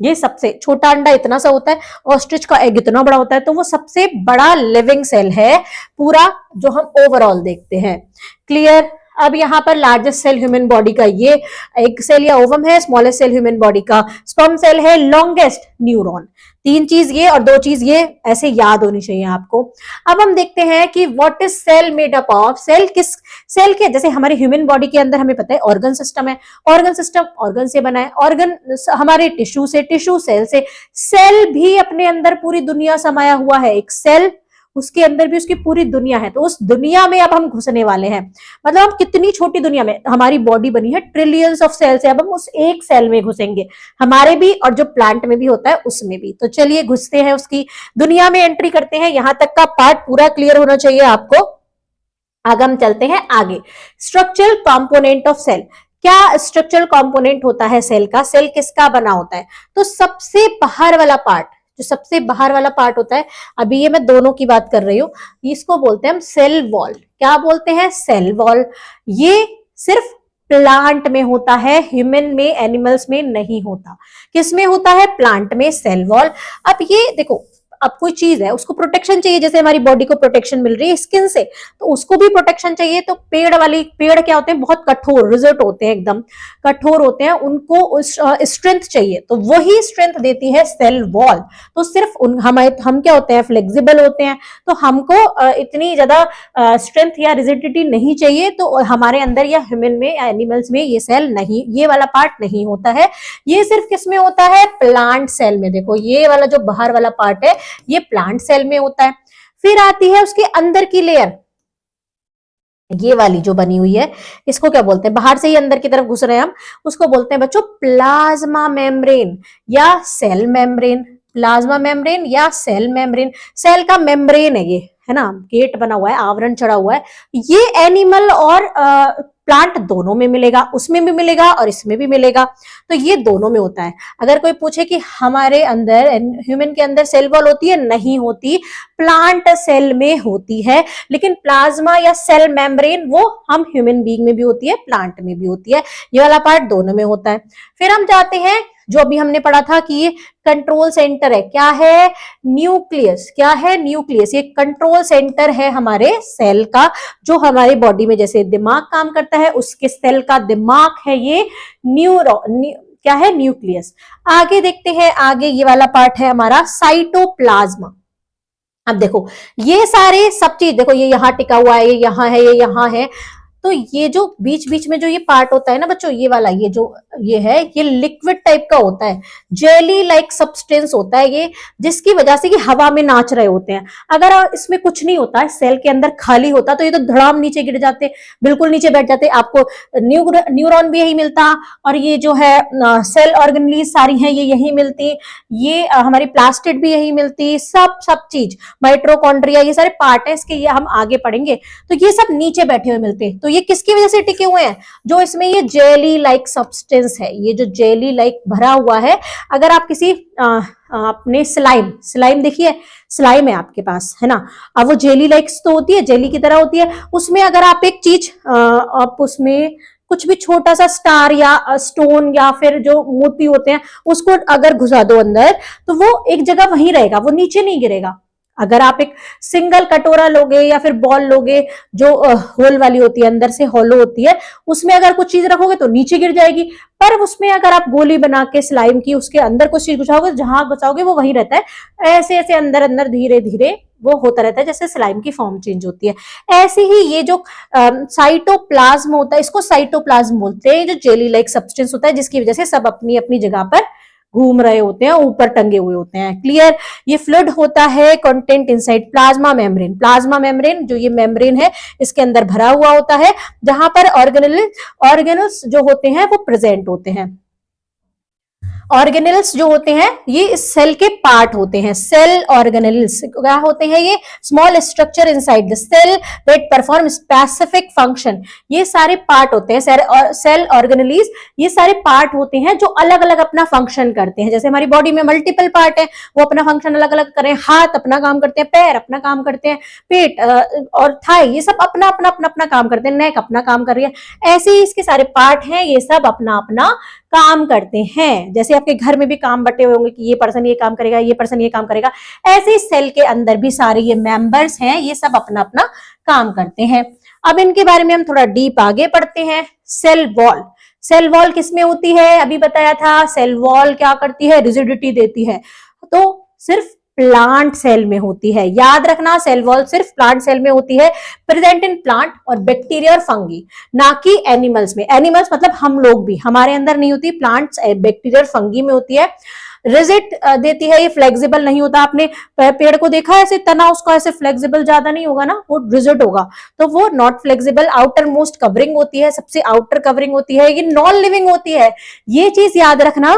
ये सबसे छोटा अंडा इतना सा होता है, ऑस्ट्रिच का एग इतना बड़ा होता है, तो वो सबसे बड़ा लिविंग सेल है पूरा जो हम ओवरऑल देखते हैं। क्लियर। अब यहाँ पर लार्जेस्ट सेल ह्यूमन बॉडी का ये एग सेल या ओवम है, स्मॉलेस्ट सेल ह्यूमन बॉडी का स्पर्म सेल है, लॉन्गेस्ट न्यूरॉन। तीन चीज ये और दो चीज ये ऐसे याद होनी चाहिए आपको। अब हम देखते हैं कि what is cell made up of. Cell किस सेल के, जैसे हमारे ह्यूमन बॉडी के अंदर हमें पता है ऑर्गन सिस्टम है, ऑर्गन सिस्टम ऑर्गन से बना है, ऑर्गन हमारे टिश्यू से, टिश्यू सेल से, सेल भी अपने अंदर पूरी दुनिया समाया हुआ है। एक सेल उसके अंदर भी उसकी पूरी दुनिया है, तो उस दुनिया में अब हम घुसने वाले हैं। मतलब हम कितनी छोटी दुनिया में, हमारी बॉडी बनी है ट्रिलियंस ऑफ सेल से, अब हम उस एक सेल में घुसेंगे, हमारे भी और जो प्लांट में भी होता है उसमें भी। तो चलिए घुसते हैं, उसकी दुनिया में एंट्री करते हैं। यहां तक का पार्ट पूरा क्लियर होना चाहिए आपको। आगे हम चलते हैं आगे। स्ट्रक्चरल कंपोनेंट ऑफ सेल, क्या स्ट्रक्चरल कंपोनेंट होता है सेल का, सेल किसका बना होता है? तो सबसे बाहर वाला पार्ट, जो सबसे बाहर वाला पार्ट होता है, अभी ये मैं दोनों की बात कर रही हूं, इसको बोलते हैं हम सेल वॉल। क्या बोलते हैं? Cell wall. ये सिर्फ प्लांट में होता है, ह्यूमन में, एनिमल्स में नहीं होता। किस में होता है? प्लांट में, सेल वॉल। अब ये देखो, अब कोई चीज है उसको प्रोटेक्शन चाहिए, जैसे हमारी बॉडी को प्रोटेक्शन मिल रही है स्किन से, तो उसको भी प्रोटेक्शन चाहिए। तो पेड़ क्या होते हैं? बहुत कठोर, रिजिड होते हैं, एकदम कठोर होते हैं, उनको स्ट्रेंथ चाहिए, तो वही स्ट्रेंथ देती है सेल वॉल। तो सिर्फ हम क्या होते हैं? फ्लेक्सिबल होते हैं, तो हमको इतनी ज्यादा स्ट्रेंथ या रिजिडिटी नहीं चाहिए, तो हमारे अंदर या ह्यूमन में या एनिमल्स में ये सेल नहीं, ये वाला पार्ट नहीं होता है। ये सिर्फ किस में होता है? प्लांट सेल में। देखो ये वाला जो बाहर वाला पार्ट है ये प्लांट सेल में होता है। फिर आती है उसके अंदर की लेयर, ये वाली जो बनी हुई है, इसको क्या बोलते हैं? बाहर से ही अंदर की तरफ घुस रहे हैं हम, उसको बोलते हैं बच्चों प्लाज्मा मेम्ब्रेन या सेल मेम्ब्रेन। प्लाज्मा मेम्ब्रेन या सेल मेम्ब्रेन, सेल का मेम्ब्रेन है ये, है ना, गेट बना हुआ है, आवरण चढ़ा हुआ है। ये एनिमल और प्लांट दोनों में मिलेगा, उसमें भी मिलेगा और इसमें भी मिलेगा, तो ये दोनों में होता है। अगर कोई पूछे कि हमारे अंदर, ह्यूमन के अंदर सेल वॉल होती है, नहीं होती, प्लांट सेल में होती है। लेकिन प्लाज्मा या सेल मेम्ब्रेन वो हम ह्यूमन बीइंग में भी होती है, प्लांट में भी होती है, ये वाला पार्ट दोनों में होता है। फिर हम जाते हैं, जो अभी हमने पढ़ा था कि ये कंट्रोल सेंटर है, क्या है? न्यूक्लियस। क्या है? न्यूक्लियस। ये कंट्रोल सेंटर है हमारे सेल का, जो हमारी बॉडी में जैसे दिमाग काम करता है, उसके सेल का दिमाग है ये न्यूरॉन, क्या है? न्यूक्लियस। आगे देखते हैं, आगे ये वाला पार्ट है हमारा साइटोप्लाज्मा। अब देखो ये सारे सब चीज, देखो ये यहाँ टिका हुआ है, ये यहाँ है, ये यहाँ है, तो ये जो बीच बीच में जो ये पार्ट होता है ना बच्चों, ये वाला, ये जो ये है, ये लिक्विड टाइप का होता है, जेली लाइक सब्सटेंस होता है ये, जिसकी वजह से ये हवा में नाच रहे होते हैं। अगर इसमें कुछ नहीं होता है, सेल के अंदर खाली होता, तो ये तो धड़ाम नीचे गिर जाते, बिल्कुल नीचे बैठ जाते, आपको न्यूरॉन भी यही मिलता, और ये जो है सेल ऑर्गेनलीज सारी हैं ये यही मिलती, ये हमारी प्लास्टिड भी यही मिलती, सब चीज, माइटोकॉन्ड्रिया, ये सारे पार्ट है इसके, ये हम आगे पढ़ेंगे। तो ये सब नीचे बैठे हुए मिलते, तो ये किसकी वजह से टिके हुए हैं? जो इसमें ये जेली लाइक सब्सटेंस है, ये जो जेली लाइक भरा हुआ है, अगर आप किसी अपने स्लाइम देखिए, स्लाइम है आपके पास, है ना, अब वो जेली लाइक तो होती है, जेली की तरह होती है, उसमें अगर आप एक चीज आप उसमें कुछ भी छोटा सा स्टार या स्टोन या फिर जो मोती होते हैं उसको अगर घुसा दो अंदर, तो वो एक जगह वहीं रहेगा, वो नीचे नहीं गिरेगा। अगर आप एक सिंगल कटोरा लोगे या फिर बॉल लोगे जो होल वाली होती है, अंदर से होलो होती है, उसमें अगर कुछ चीज रखोगे तो नीचे गिर जाएगी, पर उसमें अगर आप गोली बना के स्लाइम की उसके अंदर कुछ चीज घुसाओगे, जहां घुसाओगे वो वहीं रहता है, ऐसे ऐसे अंदर अंदर धीरे धीरे वो होता रहता है, जैसे स्लाइम की फॉर्म चेंज होती है। ऐसे ही ये जो साइटोप्लाज्म होता है, इसको साइटोप्लाज्म बोलते हैं, जो जेली लाइक सब्सटेंस होता है, जिसकी वजह से सब अपनी अपनी जगह पर घूम रहे होते हैं, ऊपर टंगे हुए होते हैं। क्लियर। ये फ्लूइड होता है content inside plasma membrane. Plasma membrane जो ये मेम्ब्रेन है इसके अंदर भरा हुआ होता है, जहां पर ऑर्गेनल्स जो होते हैं वो प्रेजेंट होते हैं। ऑर्गेनेल्स जो होते हैं ये इस सेल के पार्ट होते हैं। सेल ऑर्गेनेल्स क्या होते हैं? ये small structure inside the cell that perform specific function. ये सारे पार्ट होते हैं सेल ऑर्गेनेल्स, ये सारे पार्ट होते हैं जो अलग अलग अपना फंक्शन करते हैं। जैसे हमारी बॉडी में मल्टीपल पार्ट है, वो अपना फंक्शन अलग अलग करें, हाथ अपना काम करते हैं, पैर अपना काम करते हैं, पेट और थाई ये सब अपना अपना अपना अपना काम करते हैं, नेक अपना काम कर रही है। ऐसे ही इसके सारे पार्ट हैं, ये सब अपना अपना काम करते हैं। जैसे आपके घर में भी काम बटे हुए होंगे कि ये पर्सन ये काम करेगा, ये पर्सन ये काम करेगा, ऐसे ही सेल के अंदर भी सारे ये मेंबर्स हैं, ये सब अपना अपना काम करते हैं। अब इनके बारे में हम थोड़ा डीप आगे पढ़ते हैं। सेल वॉल, सेल वॉल किसमें होती है? अभी बताया था। सेल वॉल क्या करती है? रिजिडिटी देती है। तो सिर्फ प्लांट सेल में होती है, याद रखना। सेल वॉल सिर्फ प्लांट सेल में होती है, प्रेजेंट इन प्लांट और बैक्टीरिया और फंगी, ना कि एनिमल्स में। एनिमल्स मतलब हम लोग भी, हमारे अंदर नहीं होती, प्लांट्स बैक्टीरिया और फंगी में होती है। रिजिड देती है, ये फ्लेक्सिबल नहीं होता। आपने पेड़ को देखा है ऐसे तना उसका ऐसे फ्लेक्सिबल ज्यादा नहीं होगा ना, वो रिजिड होगा, तो वो not flexible. Outer most covering होती है, सबसे आउटर कवरिंग होती है, ये नॉन लिविंग होती है। ये चीज याद रखना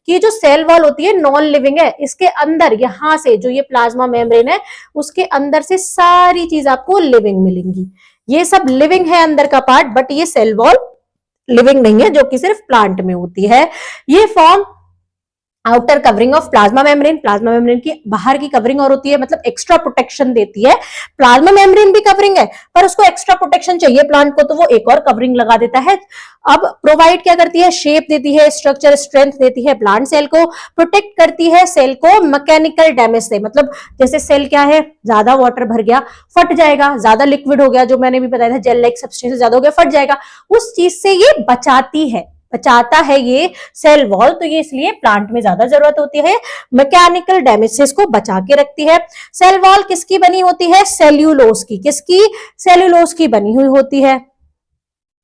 कि जो सेल वॉल होती है नॉन लिविंग है, इसके अंदर यहां से जो ये प्लाज्मा मेम्ब्रेन है उसके अंदर से सारी चीज आपको लिविंग मिलेंगी। ये सब लिविंग है अंदर का पार्ट, बट ये सेल वॉल लिविंग नहीं है, जो कि सिर्फ प्लांट में होती है। ये form outer covering of plasma membrane, plasma membrane की बाहर की कवरिंग और होती है, मतलब एक्स्ट्रा प्रोटेक्शन देती है। प्लाज्मा मेम्ब्रेन भी कवरिंग है, पर उसको एक्स्ट्रा प्रोटेक्शन चाहिए प्लांट को, तो वो एक और कवरिंग लगा देता है। अब प्रोवाइड क्या करती है? शेप देती है, स्ट्रक्चर स्ट्रेंथ देती है प्लांट सेल को, प्रोटेक्ट करती है सेल को मैकेनिकल डैमेज से। मतलब जैसे सेल क्या है, ज्यादा वाटर भर गया फट जाएगा, ज्यादा लिक्विड हो गया, जो मैंने भी बताया था जेल लाइक सब्सटेंस ज्यादा हो गया फट जाएगा, उस चीज से ये बचाती है, बचाता है ये सेल वॉल। तो ये इसलिए प्लांट में ज्यादा जरूरत होती है, मैकेनिकल डैमेज से इसको बचा के रखती है। सेल वॉल किसकी बनी होती है? सेल्यूलोज की। किसकी? सेल्यूलोज की बनी हुई होती है।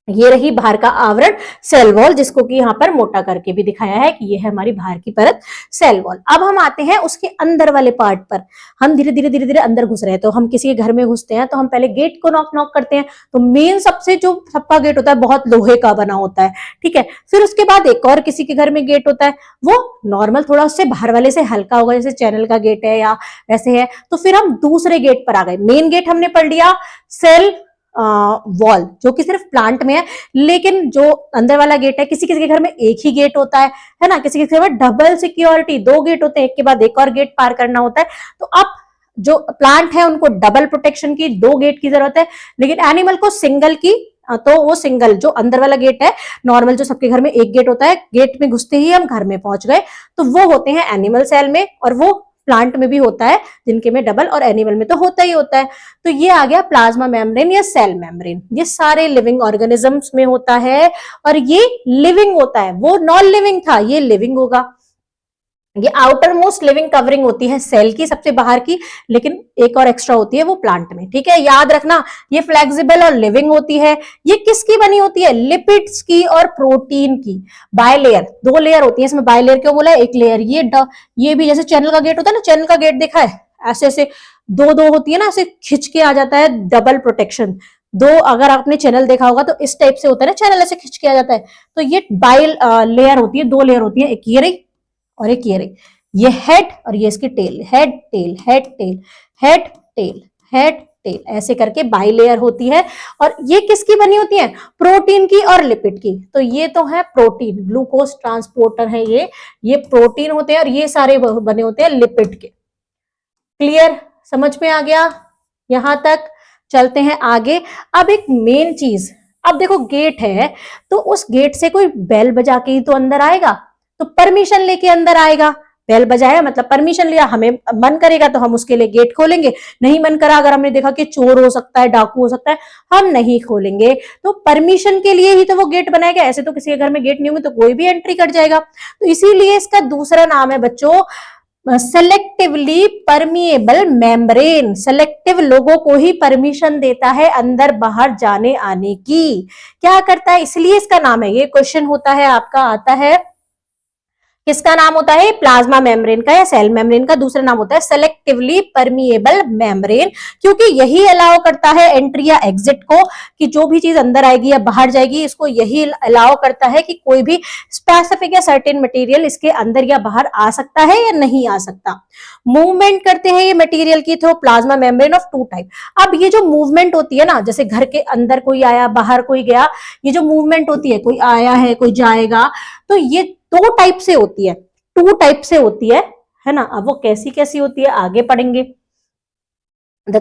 ये रही बाहर का आवरण सेल वॉल, जिसको कि यहाँ पर मोटा करके भी दिखाया है कि ये है हमारी बाहर की परत सेल वॉल। अब हम आते हैं उसके अंदर वाले पार्ट पर। हम धीरे धीरे धीरे धीरे अंदर घुस रहे हैं। तो हम किसी के घर में घुसते हैं तो हम पहले गेट को नॉक नॉक करते हैं, तो मेन सबसे जो सबका गेट होता है बहुत लोहे का बना होता है, ठीक है। फिर उसके बाद एक और किसी के घर में गेट होता है, वो नॉर्मल थोड़ा उससे बाहर वाले से हल्का होगा, जैसे चैनल का गेट है या ऐसे है। तो फिर हम दूसरे गेट पर आ गए। मेन गेट हमने पढ़ लिया सेल वॉल, जो कि सिर्फ प्लांट में है, लेकिन जो अंदर वाला गेट है, किसी किसी के घर में एक ही गेट होता है ना, किसी किसी के घर में डबल सिक्योरिटी, दो गेट होते हैं, एक के बाद एक और गेट पार करना होता है। तो अब जो प्लांट है उनको डबल प्रोटेक्शन की, दो गेट की जरूरत है, लेकिन एनिमल को सिंगल की। तो वो सिंगल जो अंदर वाला गेट है, नॉर्मल जो सबके घर में एक गेट होता है, गेट में घुसते ही हम घर में पहुंच गए, तो वो होते हैं एनिमल सेल में, और वो प्लांट में भी होता है, जिनके में डबल, और एनिमल में तो होता ही होता है। तो ये आ गया प्लाज्मा मेम्ब्रेन या सेल मेम्ब्रेन। ये सारे लिविंग ऑर्गेनिजम्स में होता है, और ये लिविंग होता है। वो नॉन लिविंग था, ये लिविंग होगा। ये आउटर मोस्ट लिविंग कवरिंग होती है सेल की, सबसे बाहर की, लेकिन एक और एक्स्ट्रा होती है वो प्लांट में, ठीक है। याद रखना, ये फ्लेक्सिबल और लिविंग होती है। ये किसकी बनी होती है? लिपिड्स की और प्रोटीन की। बायलेयर, दो लेयर होती है इसमें। बायलेयर क्यों बोला? एक लेयर ये भी जैसे चैनल का गेट होता है ना, चैनल का गेट देखा है, ऐसे ऐसे दो दो होती है ना, ऐसे खिंच के आ जाता है, डबल प्रोटेक्शन। दो, अगर आपने चैनल देखा होगा तो इस टाइप से होता है ना, चैनल ऐसे खिंच के आ जाता है। तो ये बाइल लेयर होती है, दो लेयर होती है, एक ये रही और एक ये रही। ये हेड और ये इसकी tail, head tail head tail head tail head tail, ऐसे करके बाई लेयर होती है। और ये किसकी बनी होती है? प्रोटीन की और लिपिड की। तो ये तो है प्रोटीन, ग्लूकोज ट्रांसपोर्टर है ये प्रोटीन होते हैं, और ये सारे बने होते हैं लिपिड के। क्लियर? समझ में आ गया? यहां तक चलते हैं आगे। अब एक मेन चीज, अब देखो गेट है, तो उस गेट से कोई बेल बजा के ही तो अंदर आएगा, तो परमिशन लेके अंदर आएगा। बेल बजाया मतलब परमिशन लिया, हमें मन करेगा तो हम उसके लिए गेट खोलेंगे, नहीं मन करा, अगर हमने देखा कि चोर हो सकता है, डाकू हो सकता है, हम नहीं खोलेंगे। तो परमिशन के लिए ही तो वो गेट बनाया गया। ऐसे तो किसी के घर में गेट नहीं होंगे तो कोई भी एंट्री कर जाएगा। तो इसीलिए इसका दूसरा नाम है बच्चों सेलेक्टिवली परमिएबल मेम्ब्रेन। सेलेक्टिव लोगों को ही परमिशन देता है अंदर बाहर जाने आने की। क्या करता है? इसलिए इसका नाम है, ये क्वेश्चन होता है आपका, आता है किसका नाम होता है? प्लाज्मा मेम्ब्रेन का या सेल मेम्ब्रेन का। दूसरा नाम होता है सेलेक्टिवली परमिएबल मेम्ब्रेन, क्योंकि यही अलाउ करता है एंट्री या एग्जिट को, कि जो भी चीज अंदर आएगी या बाहर जाएगी इसको यही अलाउ करता है कि कोई भी स्पेसिफिक या सर्टेन मटेरियल इसके अंदर या बाहर आ सकता है या नहीं आ सकता। मूवमेंट करते हैं ये मटेरियल की through plasma membrane of two type. अब ये जो मूवमेंट होती है ना, जैसे घर के अंदर कोई आया बाहर कोई गया, ये जो मूवमेंट होती है, कोई आया है कोई जाएगा, तो ये दो टाइप से होती है, टू टाइप से होती है ना। अब वो कैसी कैसी होती है आगे पढ़ेंगे। The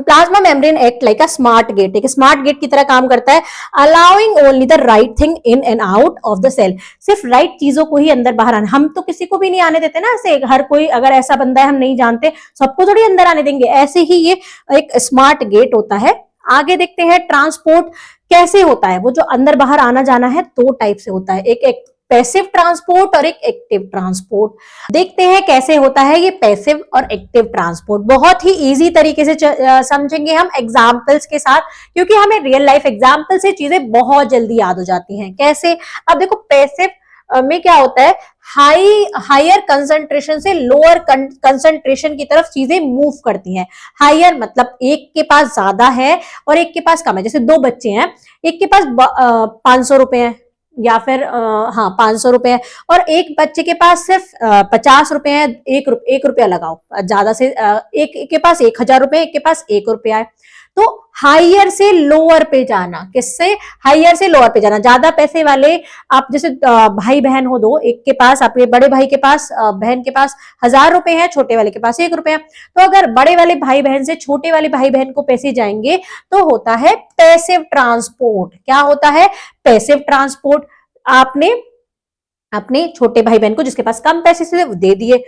plasma membrane act like a smart gate, एक स्मार्ट गेट की तरह काम करता है, allowing only the right thing in and out of the cell, सिर्फ राइट चीजों को ही अंदर बाहर आने। हम तो किसी को भी नहीं आने देते ना, ऐसे हर कोई अगर ऐसा बंदा है हम नहीं जानते, सबको थोड़ी अंदर आने देंगे, ऐसे ही ये एक स्मार्ट गेट होता है। आगे देखते हैं ट्रांसपोर्ट कैसे होता है। वो जो अंदर बाहर आना जाना है दो टाइप से होता है, एक पैसिव ट्रांसपोर्ट और एक एक्टिव ट्रांसपोर्ट। देखते हैं कैसे होता है ये पैसिव और एक्टिव ट्रांसपोर्ट। बहुत ही इजी तरीके से समझेंगे हम एग्जांपल्स के साथ, क्योंकि हमें रियल लाइफ एग्जांपल से चीजें बहुत जल्दी याद हो जाती हैं। कैसे? अब देखो पैसिव में क्या होता है, हायर कंसंट्रेशन से लोअर कंसंट्रेशन की तरफ चीजें मूव करती हैं। हायर मतलब एक के पास ज्यादा है और एक के पास कम है। जैसे दो बच्चे हैं, एक के पास 500 रुपए है या फिर 500 रुपए है, और एक बच्चे के पास सिर्फ 50 रुपए है। एक रुपया लगाओ ज्यादा से, एक के पास 1000 रुपए, एक के पास 1 रुपया है। तो हायर से लोअर पे जाना, किससे? हायर से लोअर पे जाना। ज्यादा पैसे वाले, आप जैसे भाई बहन हो दो, एक के पास, आपके बड़े भाई के पास बहन के पास 1000 रुपए है, छोटे वाले के पास 1 रुपया। तो अगर बड़े वाले भाई बहन से छोटे वाले भाई बहन को पैसे जाएंगे तो होता है पैसिव ट्रांसपोर्ट। क्या होता है? Passive transport. आपने अपने छोटे भाई बहन को जिसके पास कम पैसे से दे दिए।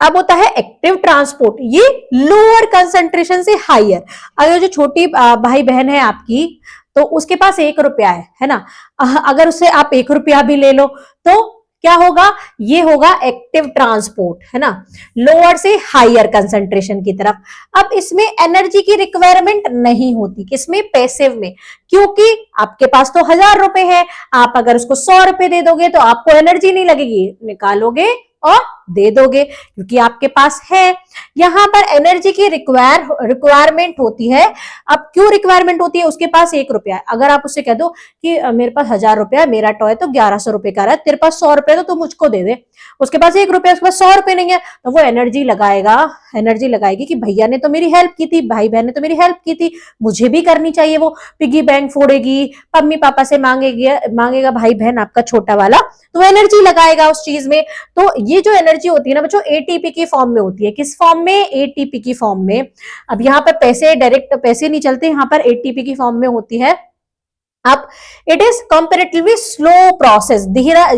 अब होता है एक्टिव ट्रांसपोर्ट, ये लोअर कंसंट्रेशन से हायर। अगर जो छोटी भाई बहन है आपकी, तो उसके पास 1 रुपया है ना, अगर उससे आप 1 रुपया भी ले लो तो क्या होगा? ये होगा एक्टिव ट्रांसपोर्ट, है ना, लोअर से हायर कंसंट्रेशन की तरफ। अब इसमें एनर्जी की रिक्वायरमेंट नहीं होती, किसमें? पैसिव में, क्योंकि आपके पास तो 1000 रुपए है, आप अगर उसको 100 रुपए दे दोगे तो आपको एनर्जी नहीं लगेगी, निकालोगे और दे दोगे क्योंकि आपके पास है। यहां पर एनर्जी की रिक्वायरमेंट होती है। अब क्यों रिक्वायरमेंट होती है? उसके पास 1 रुपया है, अगर आप उससे कह दो कि मेरे पास 1000 रुपया है, मेरा टॉय तो 1100 रुपए का रहा है, तेरे पास 100 रुपए तो तू मुझको दे दे। उसके पास 1 रुपया, उसके पास 100 रुपए नहीं है, तो वो एनर्जी लगाएगी कि भैया ने तो मेरी हेल्प की थी, भाई बहन ने तो मेरी हेल्प की थी, मुझे भी करनी चाहिए। वो पिगी बैंक फोड़ेगी, मम्मी पापा से मांगेगा भाई बहन आपका छोटा वाला, तो एनर्जी लगाएगा उस चीज में। तो ये जो एनर्जी होती है ना बच्चों, एटीपी की फॉर्म में होती है। किस फॉर्म में? एटीपी की फॉर्म में। अब यहाँ पर पैसे डायरेक्ट पैसे नहीं चलते, यहाँ पर एटीपी की फॉर्म में होती है। अब it is comparatively slow process,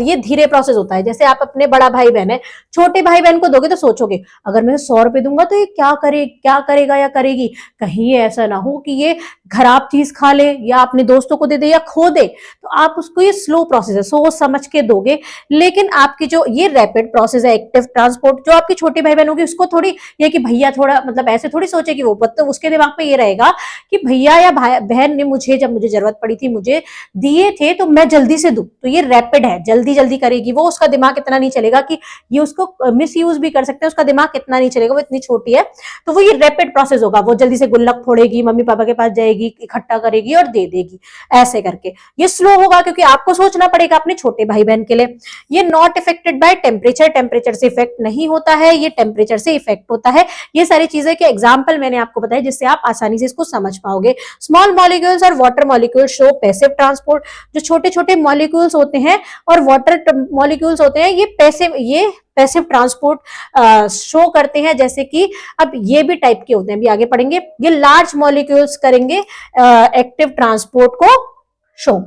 ये धीरे प्रोसेस होता है। जैसे आप अपने बड़ा भाई बहन है, छोटे भाई बहन को दोगे तो सोचोगे अगर मैं 100 रुपए दूंगा तो ये क्या करेगा या करेगी, कहीं ये ऐसा ना हो कि ये खराब चीज खा ले या अपने दोस्तों को दे दे या खो दे। तो आप उसको, ये स्लो प्रोसेस है, सोच समझ के दोगे। लेकिन आपकी जो ये रैपिड प्रोसेस है एक्टिव ट्रांसपोर्ट, जो आपकी छोटी भाई बहन होगी उसको थोड़ी ये कि भैया थोड़ा मतलब ऐसे थोड़ी सोचेगी वो, तो उसके दिमाग में ये रहेगा कि भैया या बहन ने जब मुझे जरूरत पड़ी थी मुझे दिए थे तो मैं जल्दी से दूं। तो ये रैपिड है, जल्दी जल्दी करेगी वो, उसका दिमाग इतना नहीं चलेगा कि ये उसको मिस यूज भी कर सकते हैं, उसका दिमाग इतना नहीं चलेगा, वो इतनी छोटी है। तो वो ये रैपिड प्रोसेस होगा, वो जल्दी से गुल्लक फोड़ेगी, मम्मी पापा के पास जाएगी, इकट्ठा करेगी और दे देगी, ऐसे करके। ये स्लो होगा क्योंकि आपको सोचना पड़ेगा अपने छोटे भाई बहन के लिए। ये नॉट इफेक्टेड बाय टेम्परेचर से इफेक्ट नहीं होता है, ये टेम्परेचर से इफेक्ट होता है। ये सारी चीजें के एग्जाम्पल मैंने आपको बताया जिससे आप आसानी से इसको समझ पाओगे। स्मॉल मॉलिक्यूल्स और water molecules show passive transport, जो छोटे छोटे मॉलिक्यूल्स होते हैं और वाटर मॉलिक्यूल्स होते हैं, ये पैसिव ट्रांसपोर्ट शो करते हैं। जैसे कि अब ये भी टाइप के होते हैं, अभी आगे पढ़ेंगे। ये लार्ज मॉलिक्यूल्स करेंगे एक्टिव ट्रांसपोर्ट को शो।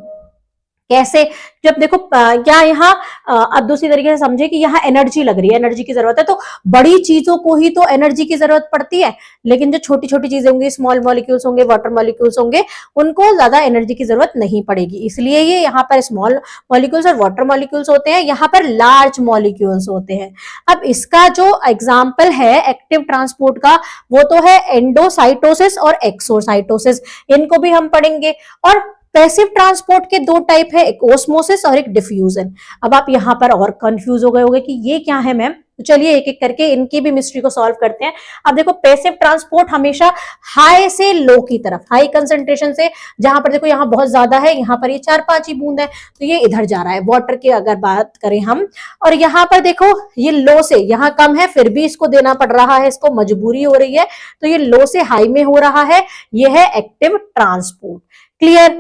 कैसे? जब देखो क्या यहाँ अब दूसरी तरीके से समझे कि यहाँ एनर्जी लग रही है, एनर्जी की जरूरत है, तो बड़ी चीजों को ही तो एनर्जी की जरूरत पड़ती है, लेकिन जो छोटी छोटी चीजें होंगी, स्मॉल मॉलिक्यूल्स होंगे, वाटर मॉलिक्यूल्स होंगे, उनको ज्यादा एनर्जी की जरूरत नहीं पड़ेगी। इसलिए ये यहाँ पर स्मॉल मॉलिक्यूल्स और वाटर मॉलिक्यूल्स होते हैं, यहाँ पर लार्ज मॉलिक्यूल्स होते हैं। अब इसका जो एग्जाम्पल है एक्टिव ट्रांसपोर्ट का, वो तो है एंडोसाइटोसिस और एक्सोसाइटोसिस, इनको भी हम पढ़ेंगे। और पैसिव ट्रांसपोर्ट के दो टाइप है, एक ओस्मोसिस और एक डिफ्यूजन। अब आप यहां पर और कंफ्यूज हो गए होंगे कि ये क्या है मैम, तो चलिए एक एक करके इनकी भी मिस्ट्री को सॉल्व करते हैं। अब देखो पैसिव ट्रांसपोर्ट हमेशा हाई से लो की तरफ, हाई कंसंट्रेशन से, जहां पर देखो यहाँ बहुत ज्यादा है, यहाँ पर ये 4-5 ही बूंद है, तो ये इधर जा रहा है वाटर की अगर बात करें हम। और यहाँ पर देखो ये लो से, यहाँ कम है फिर भी इसको देना पड़ रहा है, इसको मजबूरी हो रही है, तो ये लो से हाई में हो रहा है, ये है एक्टिव ट्रांसपोर्ट। क्लियर।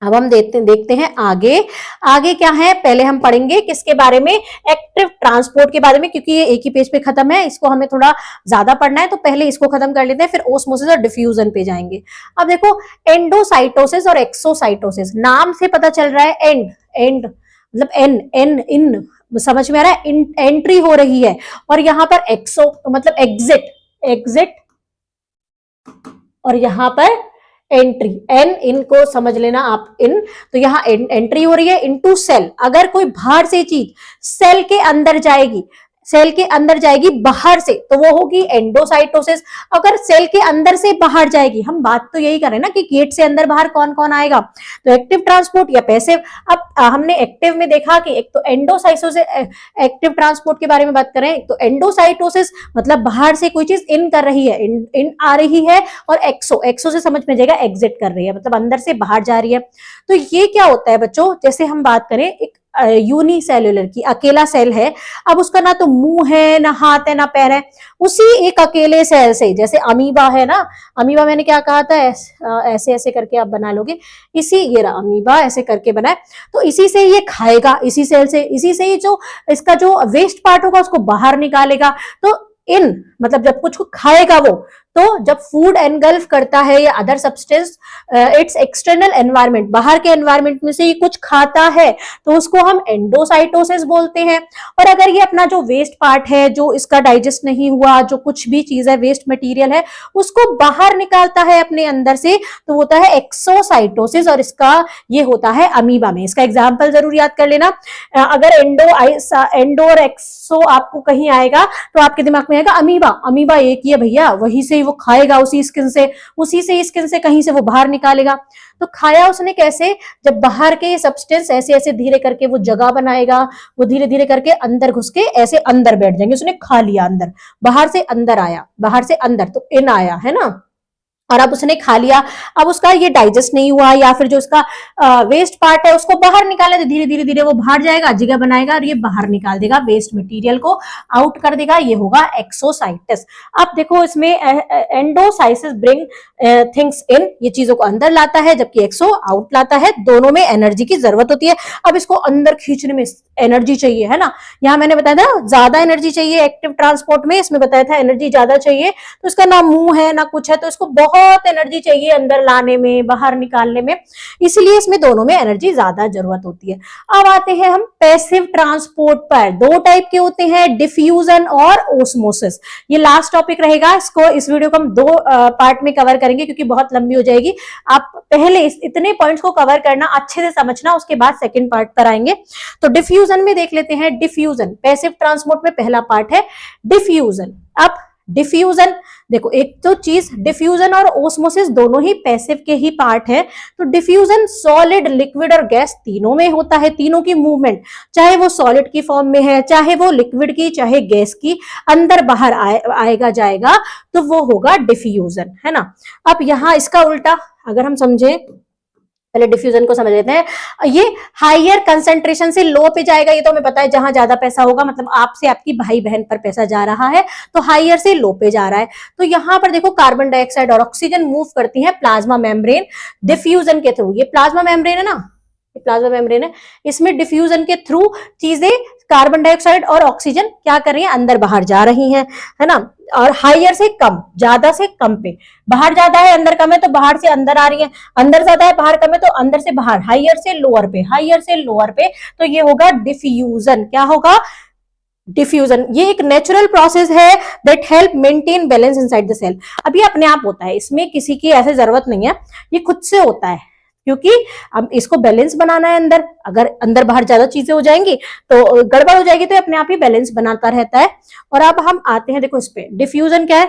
अब हम देखते हैं आगे। आगे क्या है, पहले हम पढ़ेंगे किसके बारे में, एक्टिव ट्रांसपोर्ट के बारे में, क्योंकि ये एक ही पेज पे खत्म है, इसको हमें थोड़ा ज्यादा पढ़ना है, तो पहले इसको खत्म कर लेते हैं, फिर ओस्मोसिस और डिफ्यूजन पे जाएंगे। अब देखो एंडोसाइटोसिस और एक्सोसाइटोसिस, नाम से पता चल रहा है एंड, एंड मतलब एन एन इन, समझ में आ रहा है, एंट्री हो रही है, और यहाँ पर एक्सो मतलब एग्जिट, एग्जिट, और यहाँ पर एंट्री, एन, इनको समझ लेना आप इन, तो यहाँ एंट्री हो रही है इनटू सेल। अगर कोई बाहर से चीज सेल के अंदर जाएगी, सेल के अंदर जाएगी बाहर से, तो वो होगी एंडोसाइटोसिस। अगर सेल के अंदर से बाहर जाएगी, हम बात तो यही कर रहे हैं ना कि गेट से अंदर बाहर कौन कौन आएगा, तो एक्टिव ट्रांसपोर्ट या पैसिव। अब हमने एक्टिव में देखा कि एक तो एंडोसाइटोसिस, एक्टिव ट्रांसपोर्ट के बारे में बात करें, तो एंडोसाइटोसिस मतलब बाहर से कोई चीज इन कर रही है, इन आ रही है, और एक्सो, एक्सो से समझ में जाएगा एग्जिट कर रही है, मतलब अंदर से बाहर जा रही है। तो ये क्या होता है बच्चों, जैसे हम बात करें एक यूनिसेल्युलर की, अकेला सेल है, अब उसका ना तो मुंह है, ना हाथ है, ना पैर है, उसी एक अकेले सेल से, जैसे अमीबा है ना, अमीबा मैंने क्या कहा था, ऐसे ऐसे करके आप बना लोगे, इसी, ये रहा अमीबा, ऐसे करके बनाए, तो इसी से ये खाएगा, इसी सेल से, इसी से ही जो इसका जो वेस्ट पार्ट होगा उसको बाहर निकालेगा। तो इन मतलब जब कुछ खाएगा वो, तो जब फूड एनगल्फ करता है या other substance it's external environment, बाहर के एनवायरनमेंट में से ये कुछ खाता है, तो उसको हम एंडोसाइटोसिस बोलते हैं। और अगर ये अपना जो वेस्ट पार्ट है, जो इसका डाइजेस्ट नहीं हुआ, जो कुछ भी चीज है, वेस्ट मटेरियल है, उसको बाहर निकालता है अपने अंदर से, तो होता है एक्सोसाइटोसिस, और इसका ये होता है अमीबा में। इसका एग्जाम्पल जरूर याद कर लेना। अगर एंडो और एक्सो आपको कहीं आएगा, तो आपके दिमाग में आएगा अमीबा, अमीबा एक ही है भैया, वही से वो खाएगा, उसी स्किन से कहीं से वो बाहर निकालेगा। तो खाया उसने कैसे, जब बाहर के सब्सटेंस ऐसे ऐसे धीरे करके वो जगह बनाएगा, वो धीरे धीरे करके अंदर घुस के ऐसे अंदर बैठ जाएंगे, उसने खा लिया अंदर, बाहर से अंदर आया, बाहर से अंदर, तो इन आया है ना, और अब उसने खा लिया, अब उसका ये डाइजेस्ट नहीं हुआ, या फिर जो इसका वेस्ट पार्ट है उसको बाहर निकाले, तो धीरे धीरे धीरे वो बाहर जाएगा, जगह बनाएगा, और ये बाहर निकाल देगा, वेस्ट मटेरियल को आउट कर देगा, ये होगा एक्सोसाइटिस। अब देखो इसमें एंडोसाइटिस ब्रिंग थिंग्स इन, ये चीजों को अंदर लाता है, जबकि एक्सो आउट लाता है। दोनों में एनर्जी की जरूरत होती है। अब इसको अंदर खींचने में एनर्जी चाहिए, है ना, यहाँ मैंने बताया था ज्यादा एनर्जी चाहिए एक्टिव ट्रांसपोर्ट में, इसमें बताया था एनर्जी ज्यादा चाहिए, तो इसका ना मुंह है ना कुछ है, तो इसको बहुत एनर्जी चाहिए अंदर लाने में, बाहर निकालने में, इसलिए इसमें दोनों में एनर्जी ज्यादा जरूरत होती है। अब आते हैं हम पैसिव ट्रांसपोर्ट पर। दो टाइप के होते हैं, डिफ्यूजन और ओस्मोसिस। ये लास्ट टॉपिक रहेगा, इसको इस वीडियो को हम दो पार्ट में कवर करेंगे क्योंकि बहुत लंबी हो जाएगी। आप पहले इतने पॉइंट्स को कवर करना, अच्छे से समझना, उसके बाद सेकंड पार्ट पर आएंगे। तो डिफ्यूजन में देख लेते हैं। डिफ्यूजन पैसिव ट्रांसपोर्ट में पहला पार्ट है डिफ्यूजन। अब डिफ्यूजन देखो, एक तो चीज, डिफ्यूजन और ओस्मोसिस दोनों ही पैसिव के ही पार्ट है। तो डिफ्यूजन सॉलिड, लिक्विड और गैस तीनों में होता है। तीनों की मूवमेंट, चाहे वो सॉलिड की फॉर्म में है, चाहे वो लिक्विड की, चाहे गैस की, अंदर बाहर आएगा जाएगा, तो वो होगा डिफ्यूजन, है ना। अब यहां इसका उल्टा अगर हम समझें, पहले डिफ्यूजन को समझ लेते हैं। ये हायर कंसेंट्रेशन से लो पे जाएगा, ये तो हमें पता है, जहां ज्यादा पैसा होगा, मतलब आपसे आपकी भाई बहन पर पैसा जा रहा है, तो हायर से लो पे जा रहा है। तो यहां पर देखो कार्बन डाइऑक्साइड और ऑक्सीजन मूव करती हैं प्लाज्मा मेम्ब्रेन डिफ्यूजन के थ्रू। ये प्लाज्मा मेम्ब्रेन है ना, ये प्लाज्मा मेम्ब्रेन है, इसमें डिफ्यूजन के थ्रू चीजें, कार्बन डाइऑक्साइड और ऑक्सीजन क्या कर रही है, अंदर बाहर जा रही हैं, है ना। और हायर से कम, ज्यादा से कम पे, बाहर ज्यादा है अंदर कम है, तो बाहर से अंदर आ रही है, अंदर ज्यादा है बाहर कम है, तो अंदर से बाहर, हायर से लोअर पे, हायर से लोअर पे, तो ये होगा डिफ्यूजन। क्या होगा, डिफ्यूजन। ये एक नेचुरल प्रोसेस है that help maintain balance inside the cell. अब ये अपने आप होता है, इसमें किसी की ऐसे जरूरत नहीं है, ये खुद से होता है, क्योंकि अब इसको बैलेंस बनाना है अंदर। अगर अंदर बाहर ज्यादा चीजें हो जाएंगी तो गड़बड़ हो जाएगी, तो अपने आप ही बैलेंस बनाता रहता है। और अब हम आते हैं, देखो इस पे डिफ्यूजन क्या है,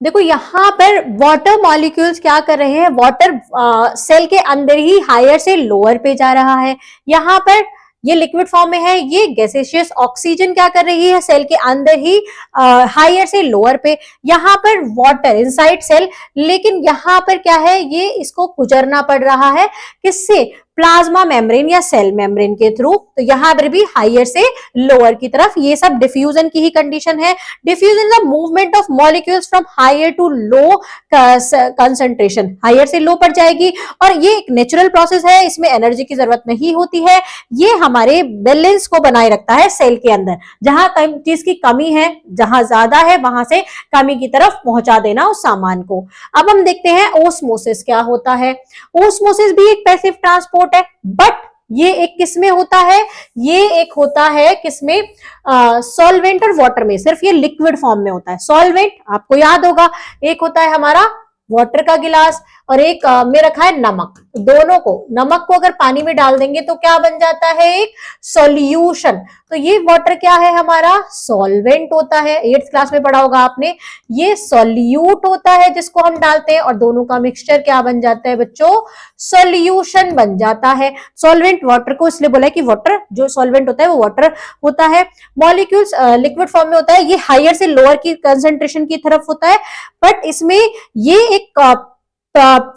देखो यहाँ पर वाटर मॉलिक्यूल्स क्या कर रहे हैं, वाटर सेल के अंदर ही हायर से लोअर पे जा रहा है। यहाँ पर ये लिक्विड फॉर्म में है, ये गैसेशियस ऑक्सीजन क्या कर रही है, सेल के अंदर ही हायर से लोअर पे। यहाँ पर वाटर इनसाइड सेल, लेकिन यहाँ पर क्या है, ये इसको गुजरना पड़ रहा है किससे, प्लाज्मा मेम्ब्रेन या सेल मेम्ब्रेन के थ्रू। तो यहाँ पर भी हायर से लोअर की तरफ, ये सब डिफ्यूजन की ही कंडीशन है। Diffusion the movement of molecules from higher to low concentration, higher से लो पर जाएगी, और ये एक नेचुरल प्रोसेस है, इसमें एनर्जी की जरूरत नहीं होती है। ये हमारे बैलेंस को बनाए रखता है सेल के अंदर, जहां चीज की कमी है, जहां ज्यादा है वहां से कमी की तरफ पहुंचा देना उस सामान को। अब हम देखते हैं ओस्मोसिस क्या होता है। ओस्मोसिस भी एक पैसिव ट्रांसपोर्ट है, बट ये एक किसमें होता है, ये एक होता है किसमें, सॉल्वेंट और वाटर में। सिर्फ ये लिक्विड फॉर्म में होता है। सॉल्वेंट आपको याद होगा, एक होता है हमारा वाटर का गिलास और एक में रखा है नमक। दोनों को, नमक को अगर पानी में डाल देंगे तो क्या बन जाता है, एक सॉल्यूशन। तो ये वाटर क्या है हमारा, सॉल्वेंट होता है, 8th क्लास में पढ़ा होगा आपने। ये सॉल्यूट होता है जिसको हम डालते हैं, और दोनों का मिक्सचर क्या बन जाता है बच्चों, सॉल्यूशन बन जाता है। सॉल्वेंट वाटर को इसलिए बोला है कि वाटर जो सॉल्वेंट होता है वो वाटर होता है। मॉलिक्यूल्स लिक्विड फॉर्म में होता है, ये हायर से लोअर की कंसंट्रेशन की तरफ होता है, बट इसमें ये एक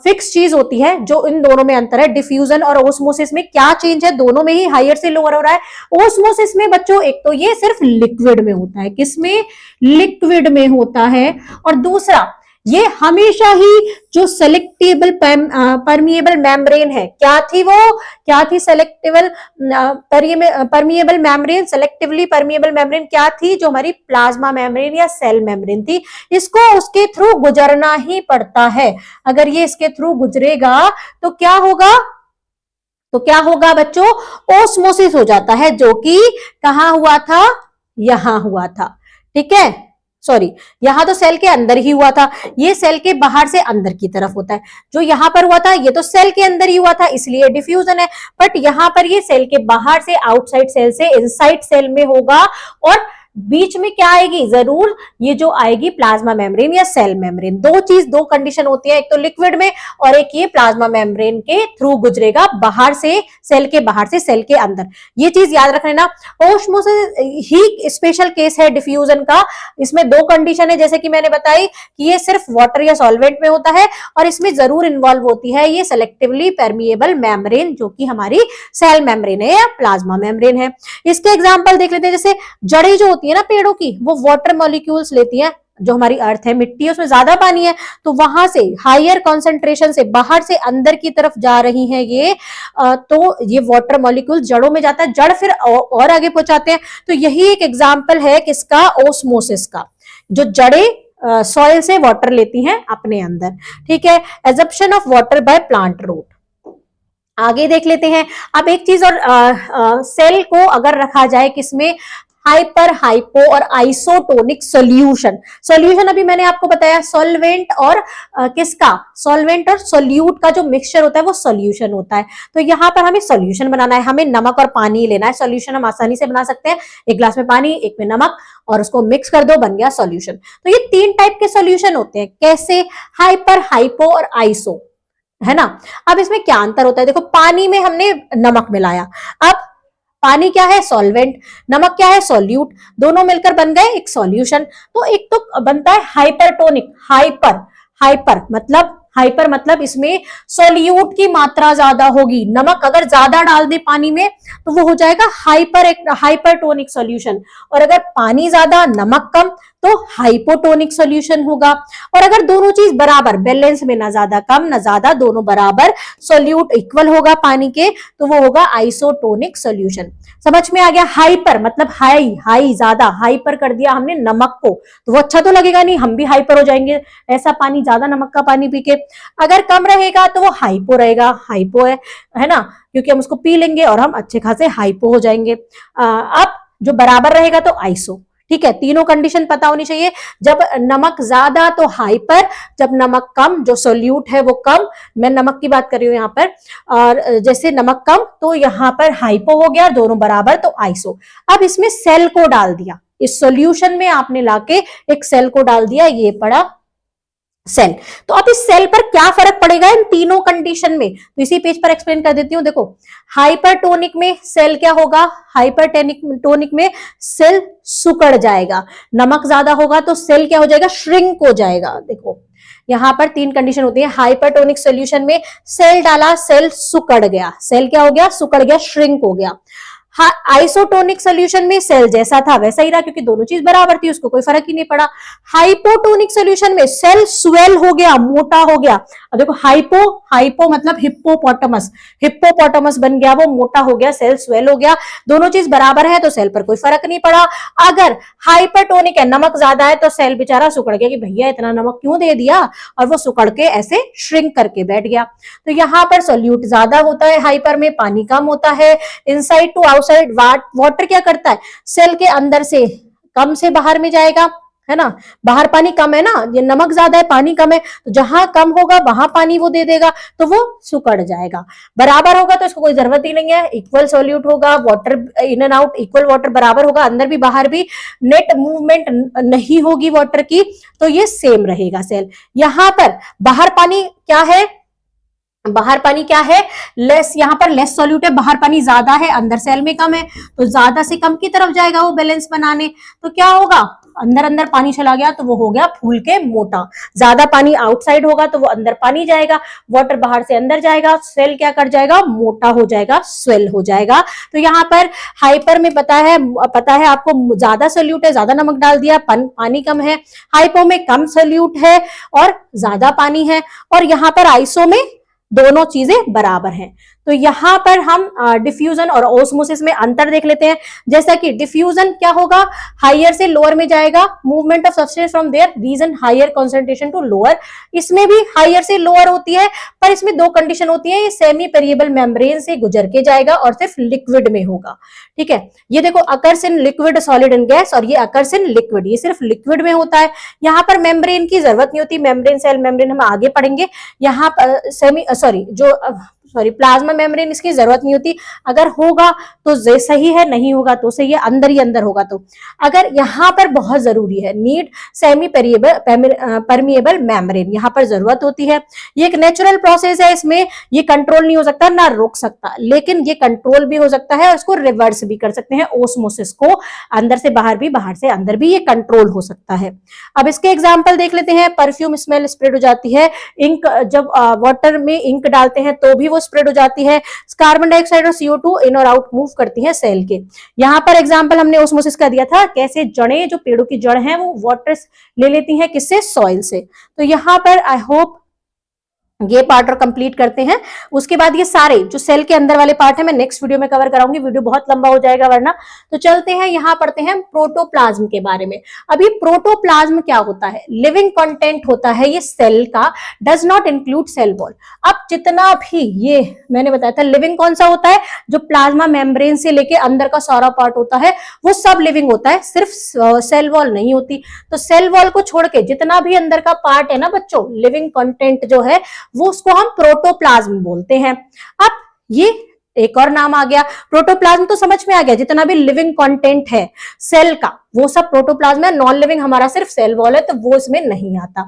फिक्स चीज होती है जो इन दोनों में अंतर है। डिफ्यूजन और ओस्मोसिस में क्या चेंज है, दोनों में ही हायर से लोअर हो रहा है। ओस्मोसिस में बच्चों एक तो ये सिर्फ लिक्विड में होता है, किसमें, लिक्विड में होता है, और दूसरा ये हमेशा ही जो सेलेक्टेबल परमिएबल मेम्ब्रेन है, क्या थी वो, क्या थी selectable permeable membrane, selectively permeable membrane क्या थी, जो हमारी प्लाज्मा मेम्ब्रेन या सेल मेम्ब्रेन थी। इसको उसके थ्रू गुजरना ही पड़ता है। अगर ये इसके थ्रू गुजरेगा तो क्या होगा, तो क्या होगा बच्चों, ओस्मोसिस हो जाता है, जो कि कहां हुआ था, यहां हुआ था। ठीक है, सॉरी, यहां तो सेल के अंदर ही हुआ था, ये सेल के बाहर से अंदर की तरफ होता है। जो यहां पर हुआ था ये तो सेल के अंदर ही हुआ था, इसलिए डिफ्यूजन है, बट यहां पर ये सेल के बाहर से, आउटसाइड सेल से इनसाइड सेल में होगा, और बीच में क्या आएगी, जरूर ये जो आएगी प्लाज्मा मेम्ब्रेन या सेल मेम्ब्रेन। दो कंडीशन होती है, एक तो लिक्विड में और एक ये प्लाज्मा मेम्ब्रेन के थ्रू गुजरेगा, बाहर से, सेल के बाहर से सेल के अंदर। ये चीज याद रख लेना। ओस्मोसिस ही स्पेशल केस है डिफ्यूजन का। इसमें दो कंडीशन है, जैसे कि मैंने बताई कि ये सिर्फ वाटर या सॉल्वेंट में होता है, और इसमें जरूर इन्वॉल्व होती है ये सेलेक्टिवली परमिएबल मेम्ब्रेन, जो कि हमारी सेल मेम्ब्रेन है या प्लाज्मा मेम्ब्रेन है। इसके एग्जाम्पल देख लेते हैं, जैसे जड़ें जो होती है ना पेड़ों की, वो वाटर मॉलिक्यूल्स लेती हैं। जो हमारी अर्थ है, मिट्टी है, उसमें ज्यादा पानी है, तो वहां से हायर कॉन्सेंट्रेशन से बाहर से अंदर की तरफ जा रही है ये, तो ये वाटर मॉलिक्यूल जड़ों में जाता है, जड़ फिर और आगे पहुंचाते हैं। तो यही एक एग्जाम्पल है किसका, ओस्मोसिस का, जो जड़ें सॉइल से वाटर लेती हैं अपने अंदर। ठीक है, absorption of water by plant root. आगे देख लेते हैं। अब एक चीज और, सेल को अगर रखा जाए किसमें, हाइपर, हाइपो और आइसोटोनिक सॉल्यूशन। सॉल्यूशन अभी मैंने आपको बताया, सॉल्वेंट और किसका, सॉल्वेंट और सोल्यूट का जो मिक्सचर होता है वो सॉल्यूशन होता है। तो यहाँ पर हमें सॉल्यूशन बनाना है, हमें नमक और पानी लेना है। सॉल्यूशन हम आसानी से बना सकते हैं, एक ग्लास में पानी, एक में नमक, और उसको मिक्स कर दो, बन गया सॉल्यूशन। तो ये 3 टाइप के सॉल्यूशन होते हैं, कैसे, हाइपर, हाइपो और आइसो, है ना। अब इसमें क्या अंतर होता है, देखो पानी में हमने नमक मिलाया, अब पानी क्या है, सॉल्वेंट, नमक क्या है, सॉल्यूट, दोनों मिलकर बन गए एक सॉल्यूशन। तो एक तो बनता है हाइपरटोनिक, हाइपर मतलब इसमें सोल्यूट की मात्रा ज्यादा होगी। नमक अगर ज्यादा डाल दे पानी में तो वो हो जाएगा हाइपरटोनिक सॉल्यूशन, और अगर पानी ज्यादा नमक कम तो हाइपोटोनिक सॉल्यूशन होगा। और अगर दोनों चीज बराबर बैलेंस में, ना ज्यादा कम ना ज्यादा, दोनों बराबर, सोल्यूट इक्वल होगा पानी के, तो वो होगा आइसोटोनिक सॉल्यूशन। समझ में आ गया। हाइपर मतलब हाई ज्यादा, हाइपर कर दिया हमने नमक को, तो वो अच्छा तो लगेगा नहीं, हम भी हाइपर हो जाएंगे ऐसा पानी, ज्यादा नमक का पानी पी के। अगर कम रहेगा तो वो हाइपो रहेगा, हाइपो है ना, क्योंकि हम उसको पी लेंगे और हम अच्छे खासे हाइपो हो जाएंगे। अब जो बराबर रहेगा तो आइसो। ठीक है, तीनों कंडीशन पता होनी चाहिए। जब नमक ज्यादा तो हाइपर, जब नमक कम, जो सोल्यूट है वो कम, मैं नमक की बात कर रही हूं यहाँ पर, और जैसे नमक कम तो यहाँ पर हाइपो हो गया, दोनों बराबर तो आइसो। अब इसमें सेल को डाल दिया, इस सॉल्यूशन में आपने लाके एक सेल को डाल दिया, ये पड़ा सेल। तो अब इस सेल पर क्या फर्क पड़ेगा इन तीनों कंडीशन में, तो इसी पेज पर एक्सप्लेन कर देती हूँ। देखो, हाइपरटोनिक में सेल क्या होगा, हाइपरटोनिक में सेल सिकुड़ जाएगा, नमक ज्यादा होगा तो सेल क्या हो जाएगा, श्रिंक हो जाएगा। देखो यहां पर तीन कंडीशन होती है, हाइपरटोनिक सॉल्यूशन में सेल डाला, सेल सिकुड़ गया, सेल क्या हो गया, सिकुड़ गया, श्रिंक हो गया। आइसोटोनिक सोल्यूशन में सेल जैसा था वैसा ही रहा, क्योंकि दोनों चीज बराबर थी, उसको कोई फर्क ही नहीं पड़ा। हाइपोटोनिक सोल्यूशन में सेल स्वेल हो गया, मोटा हो गया। अब देखो हाइपो मतलब हिप्पोपोटामस, हिप्पोपोटामस बन गया, वो मोटा हो गया, सेल स्वेल हो गया, दोनों चीज बराबर है तो सेल पर कोई फर्क नहीं पड़ा। अगर हाइपरटोनिक है, नमक ज्यादा है, तो सेल बेचारा सिकुड़ गया कि भैया इतना नमक क्यों दे दिया, और वो सिकुड़ के ऐसे श्रिंक करके बैठ गया। तो यहां पर सोल्यूट ज्यादा होता है, हाइपर में पानी कम होता है। इनसाइड टू आउटसाइड, वाटर क्या करता है, सेल के अंदर से कम से बाहर में जाएगा, है ना, बाहर पानी कम है ना, ये नमक ज्यादा है पानी कम है, तो जहां कम होगा वहां पानी वो दे देगा, तो वो सिकुड़ जाएगा। बराबर होगा तो इसको कोई जरूरत ही नहीं है, इक्वल सॉल्यूट होगा, water in and out equal, water बराबर होगा, अंदर भी बाहर भी, नेट मूवमेंट नहीं होगी वाटर की, तो ये सेम रहेगा सेल। यहां पर बाहर पानी क्या है, बाहर पानी क्या है, लेस, यहां पर लेस सॉल्यूट है, बाहर पानी ज्यादा है, अंदर सेल में कम है, तो ज्यादा से कम की तरफ जाएगा वो बैलेंस बनाने, तो क्या होगा, अंदर अंदर पानी चला गया तो वो हो गया फूल के मोटा। ज्यादा पानी आउटसाइड होगा तो वो अंदर पानी जाएगा, वाटर बाहर से अंदर जाएगा, सेल क्या कर जाएगा, मोटा हो जाएगा, स्वेल हो जाएगा। तो यहाँ पर हाइपर में पता है आपको, ज्यादा सोल्यूट है, ज्यादा नमक डाल दिया, पानी कम है। हाइपो में कम सोल्यूट है और ज्यादा पानी है, और यहाँ पर आइसो में दोनों चीजें बराबर हैं। तो यहां पर हम डिफ्यूजन और ओस्मोसिस में अंतर देख लेते हैं। जैसा कि डिफ्यूजन क्या होगा, हायर से लोअर में जाएगा, movement of substance from their region higher concentration to lower. इसमें भी हायर से लोअर होती है, पर इसमें दो कंडीशन होती है, ये सेमी पेरिएबल मेम्ब्रेन से गुजर के जाएगा और सिर्फ लिक्विड में होगा। ठीक है, ये देखो occurs in liquid, solid and gas, और ये अकर्स इन लिक्विड, ये सिर्फ लिक्विड में होता है। यहाँ पर मेम्ब्रेन की जरूरत नहीं होती, मेम्ब्रेन सेल मेम्ब्रेन हम आगे पढ़ेंगे। यहाँ पर प्लाज्मा मेम्ब्रेन इसकी जरूरत नहीं होती, अगर होगा तो सही है, नहीं होगा तो सही है, अंदर ही अंदर होगा तो। अगर यहाँ पर बहुत जरूरी है, नीड सेमी परमिएबल मेम्ब्रेन, यहाँ पर जरूरत होती है। ये एक नेचुरल प्रोसेस है, इसमें ये कंट्रोल नहीं हो सकता ना रोक सकता, लेकिन ये कंट्रोल भी हो सकता है और इसको रिवर्स भी कर सकते हैं, ओस्मोसिस को, अंदर से बाहर भी, बाहर से अंदर भी ये कंट्रोल हो सकता है। अब इसके एग्जाम्पल देख लेते हैं। परफ्यूम स्मेल स्प्रेड हो जाती है, इंक जब वाटर में इंक डालते हैं तो भी वो स्प्रेड हो जाती है। कार्बन डाइऑक्साइड और CO2 इन और आउट मूव करती है सेल के। यहाँ पर एग्जांपल हमने ओस्मोसिस का दिया था, कैसे जड़ें, जो पेड़ों की जड़ हैं वो वाटर ले लेती हैं, किससे, सॉइल से। तो यहाँ पर आई होप ये पार्ट और कंप्लीट करते हैं। उसके बाद ये सारे जो सेल के अंदर वाले पार्ट है मैं नेक्स्ट वीडियो में कवर कराऊंगी, वीडियो बहुत लंबा हो जाएगा वरना। तो चलते हैं, यहाँ पढ़ते हैं प्रोटोप्लाज्म के बारे में। अभी प्रोटोप्लाज्म क्या होता है, लिविंग कंटेंट होता है ये सेल का, does not include cell wall. अब जितना भी ये मैंने बताया था, लिविंग कौन सा होता है, जो प्लाज्मा मेम्ब्रेन से लेके अंदर का सारा पार्ट होता है वो सब लिविंग होता है, सिर्फ सेल वॉल नहीं होती। तो सेल वॉल को छोड़ के जितना भी अंदर का पार्ट है ना बच्चों, लिविंग कंटेंट जो है वो, उसको हम प्रोटोप्लाज्म बोलते हैं। अब ये एक और नाम आ गया, प्रोटोप्लाज्म तो समझ में आ गया, जितना भी लिविंग कंटेंट है सेल का वो सब प्रोटोप्लाज्म है। नॉन लिविंग हमारा सिर्फ सेल वॉल है, तो वो इसमें नहीं आता।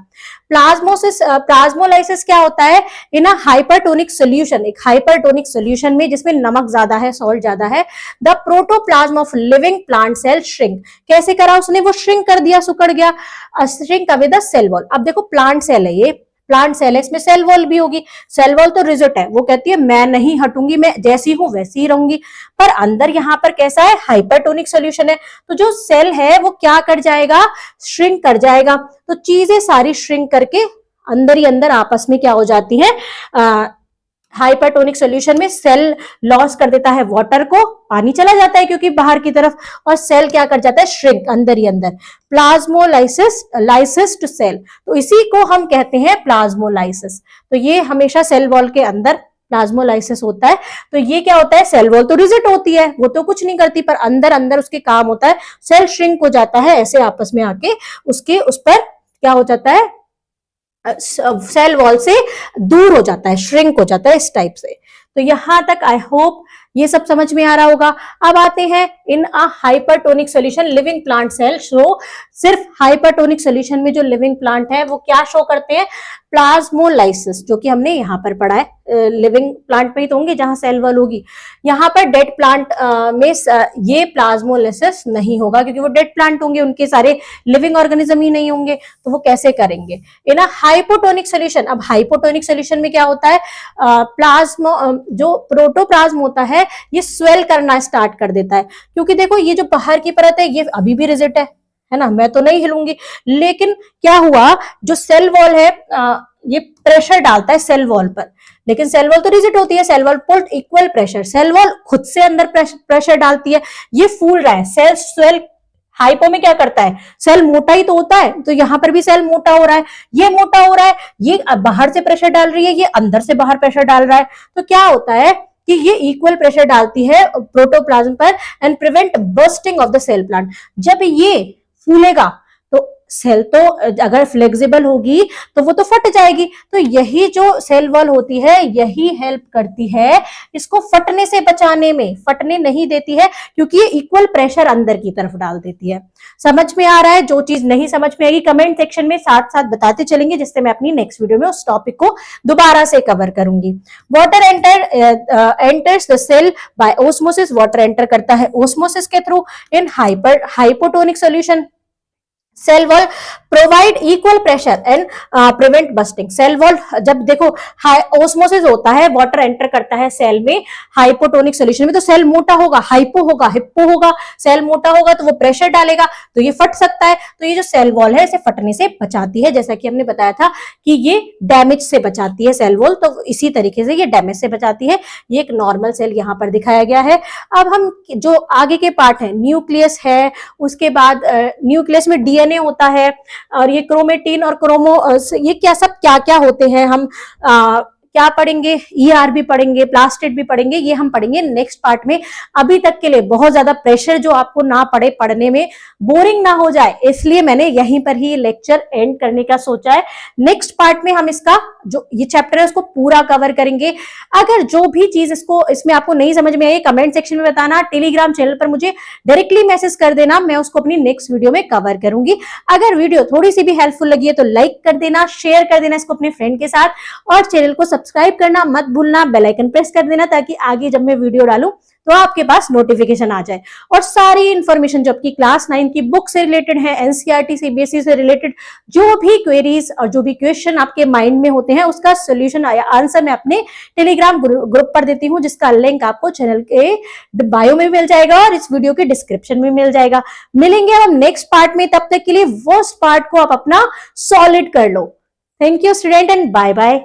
प्लाज्मोलाइसिस क्या होता है, इन अ हाइपरटोनिक सोल्यूशन, एक हाइपरटोनिक सोल्यूशन में जिसमें नमक ज्यादा है, सॉल्ट ज्यादा है, the protoplasm of living plant cell shrink. कैसे करा उसने, वो श्रिंक कर दिया, सुकड़ गया, shrink away the cell wall. अब देखो प्लांट सेल है, ये प्लांट सेल है, इसमें सेल वॉल भी होगी। सेल वॉल तो रिजिड है, वो कहती है मैं नहीं हटूंगी, मैं जैसी हूं वैसी ही रहूंगी। पर अंदर यहाँ पर कैसा है, हाइपरटोनिक सॉल्यूशन है, तो जो सेल है वो क्या कर जाएगा, श्रिंक कर जाएगा। तो चीजें सारी श्रिंक करके अंदर ही अंदर आपस में क्या हो जाती है, हाइपरटोनिक सॉल्यूशन में सेल लॉस कर देता है वाटर को, पानी चला जाता है क्योंकि बाहर की तरफ, और सेल क्या कर जाता है, श्रिंक अंदर ही अंदर। प्लाज्मोलाइसिस टू सेल, तो इसी को हम कहते हैं प्लाज्मोलाइसिस। तो ये हमेशा सेल वॉल के अंदर प्लाज्मोलाइसिस होता है। तो ये क्या होता है, सेल वॉल तो रिजिड होती है, वो तो कुछ नहीं करती, पर अंदर अंदर उसके काम होता है, सेल श्रिंक हो जाता है, ऐसे आपस में आके उसके उस पर क्या हो जाता है, सेल वॉल से दूर हो जाता है, श्रिंक हो जाता है, इस टाइप से। तो यहां तक आई होप ये सब समझ में आ रहा होगा। अब आते हैं in a hypertonic solution living plant cell show, सिर्फ हाइपरटोनिक सॉल्यूशन में जो लिविंग प्लांट है वो क्या शो करते हैं, प्लाज्मोलाइसिस, जो कि हमने यहाँ पर पढ़ा है। लिविंग प्लांट में ही तो होंगे जहां सेल वॉल होगी। यहाँ पर डेड प्लांट में ये प्लाज्मोलाइसिस नहीं होगा, क्योंकि वो डेड प्लांट होंगे, उनके सारे लिविंग ऑर्गेनिज्म ही नहीं होंगे, तो वो कैसे करेंगे इन अ हाइपोटोनिक सॉल्यूशन। अब हाइपोटोनिक सॉल्यूशन में क्या होता है, प्लाज्मो जो प्रोटोप्लाज्म होता है ये स्वेल करना स्टार्ट कर देता है, क्योंकि देखो ये जो बाहर की परत है ये अभी भी रिजिड है ना, मैं तो नहीं हिलूंगी, लेकिन क्या हुआ, जो सेल वॉल है ये प्रेशर डालता है सेल वॉल पर, लेकिन सेल वॉल तो रिजिड होती है, cell wall put equal pressure, cell wall खुद से अंदर प्रेशर डालती है, ये फूल रहा है। सेल हाइपो में क्या करता है, सेल मोटा ही तो होता है, तो यहां पर भी सेल मोटा हो रहा है, ये मोटा हो रहा है, ये बाहर से प्रेशर डाल रही है, ये अंदर से बाहर प्रेशर डाल रहा है, तो क्या होता है कि ये इक्वल प्रेशर डालती है प्रोटोप्लाज्म पर and prevent bursting of the cell plant. जब ये फूलेगा तो सेल तो अगर फ्लेक्सिबल होगी तो वो तो फट जाएगी, तो यही जो सेल वॉल होती है यही हेल्प करती है इसको फटने से बचाने में, फटने नहीं देती है, क्योंकि ये इक्वल प्रेशर अंदर की तरफ डाल देती है। समझ में आ रहा है? जो चीज नहीं समझ में आएगी कमेंट सेक्शन में साथ साथ बताते चलेंगे, जिससे मैं अपनी नेक्स्ट वीडियो में उस टॉपिक को दोबारा से कवर करूंगी। Water enters the cell by osmosis, water enter करता है ओस्मोसिस के through in hypotonic solution. Cell wall provide equal pressure and prevent bursting. Cell wall जब देखो ओस्मोसिस होता है, वाटर एंटर करता है सेल में हाइपोटोनिक सॉल्यूशन में, तो सेल मोटा होगा, हाइपो होगा, हिप्पो होगा, सेल मोटा होगा तो वो प्रेशर डालेगा तो ये फट सकता है, तो ये जो सेल वॉल है इसे फटने से बचाती है, जैसा कि हमने बताया था कि ये डैमेज से बचाती है सेल वॉल, तो इसी तरीके से ये डैमेज से बचाती है। ये एक नॉर्मल सेल यहाँ पर दिखाया गया है। अब हम जो आगे के पार्ट है, न्यूक्लियस है, उसके बाद न्यूक्लियस में डीएनए होता है, और ये क्रोमेटिन और क्रोमो, ये क्या सब क्या क्या होते हैं, हम क्या पढ़ेंगे, ईआर भी पढ़ेंगे, प्लास्टिड भी पढ़ेंगे, ये हम पढ़ेंगे नेक्स्ट पार्ट में। अभी तक के लिए बहुत ज्यादा प्रेशर जो आपको ना पड़े, पढ़ने में बोरिंग ना हो जाए, इसलिए मैंने यहीं पर ही लेक्चर एंड करने का सोचा है। नेक्स्ट पार्ट में हम इसका जो ये चैप्टर है उसको पूरा कवर करेंगे। अगर जो भी चीज इसमें आपको नहीं समझ में आई कमेंट सेक्शन में बताना, टेलीग्राम चैनल पर मुझे डायरेक्टली मैसेज कर देना, मैं उसको अपनी नेक्स्ट वीडियो में कवर करूंगी। अगर वीडियो थोड़ी सी भी हेल्पफुल लगी है तो लाइक कर देना, शेयर कर देना इसको अपने फ्रेंड के साथ, और चैनल को सब्सक्राइब करना मत भूलना, बेल आइकन प्रेस कर देना, ताकि आगे जब मैं वीडियो डालूं तो आपके पास नोटिफिकेशन आ जाए। और सारी इंफॉर्मेशन जो आपकी क्लास 9 की बुक से रिलेटेड है, एनसीईआरटी सीबीएसई से रिलेटेड जो भी क्वेरीज और जो भी क्वेश्चन आपके माइंड में होते हैं, उसका सोल्यूशन या आंसर मैं अपने टेलीग्राम ग्रुप पर देती हूं, जिसका लिंक आपको चैनल के बायो में मिल जाएगा और इस वीडियो के डिस्क्रिप्शन में मिल जाएगा। मिलेंगे हम नेक्स्ट पार्ट में, तब तक के लिए फर्स्ट पार्ट को आप अपना सॉलिड कर लो। Thank you student and bye bye.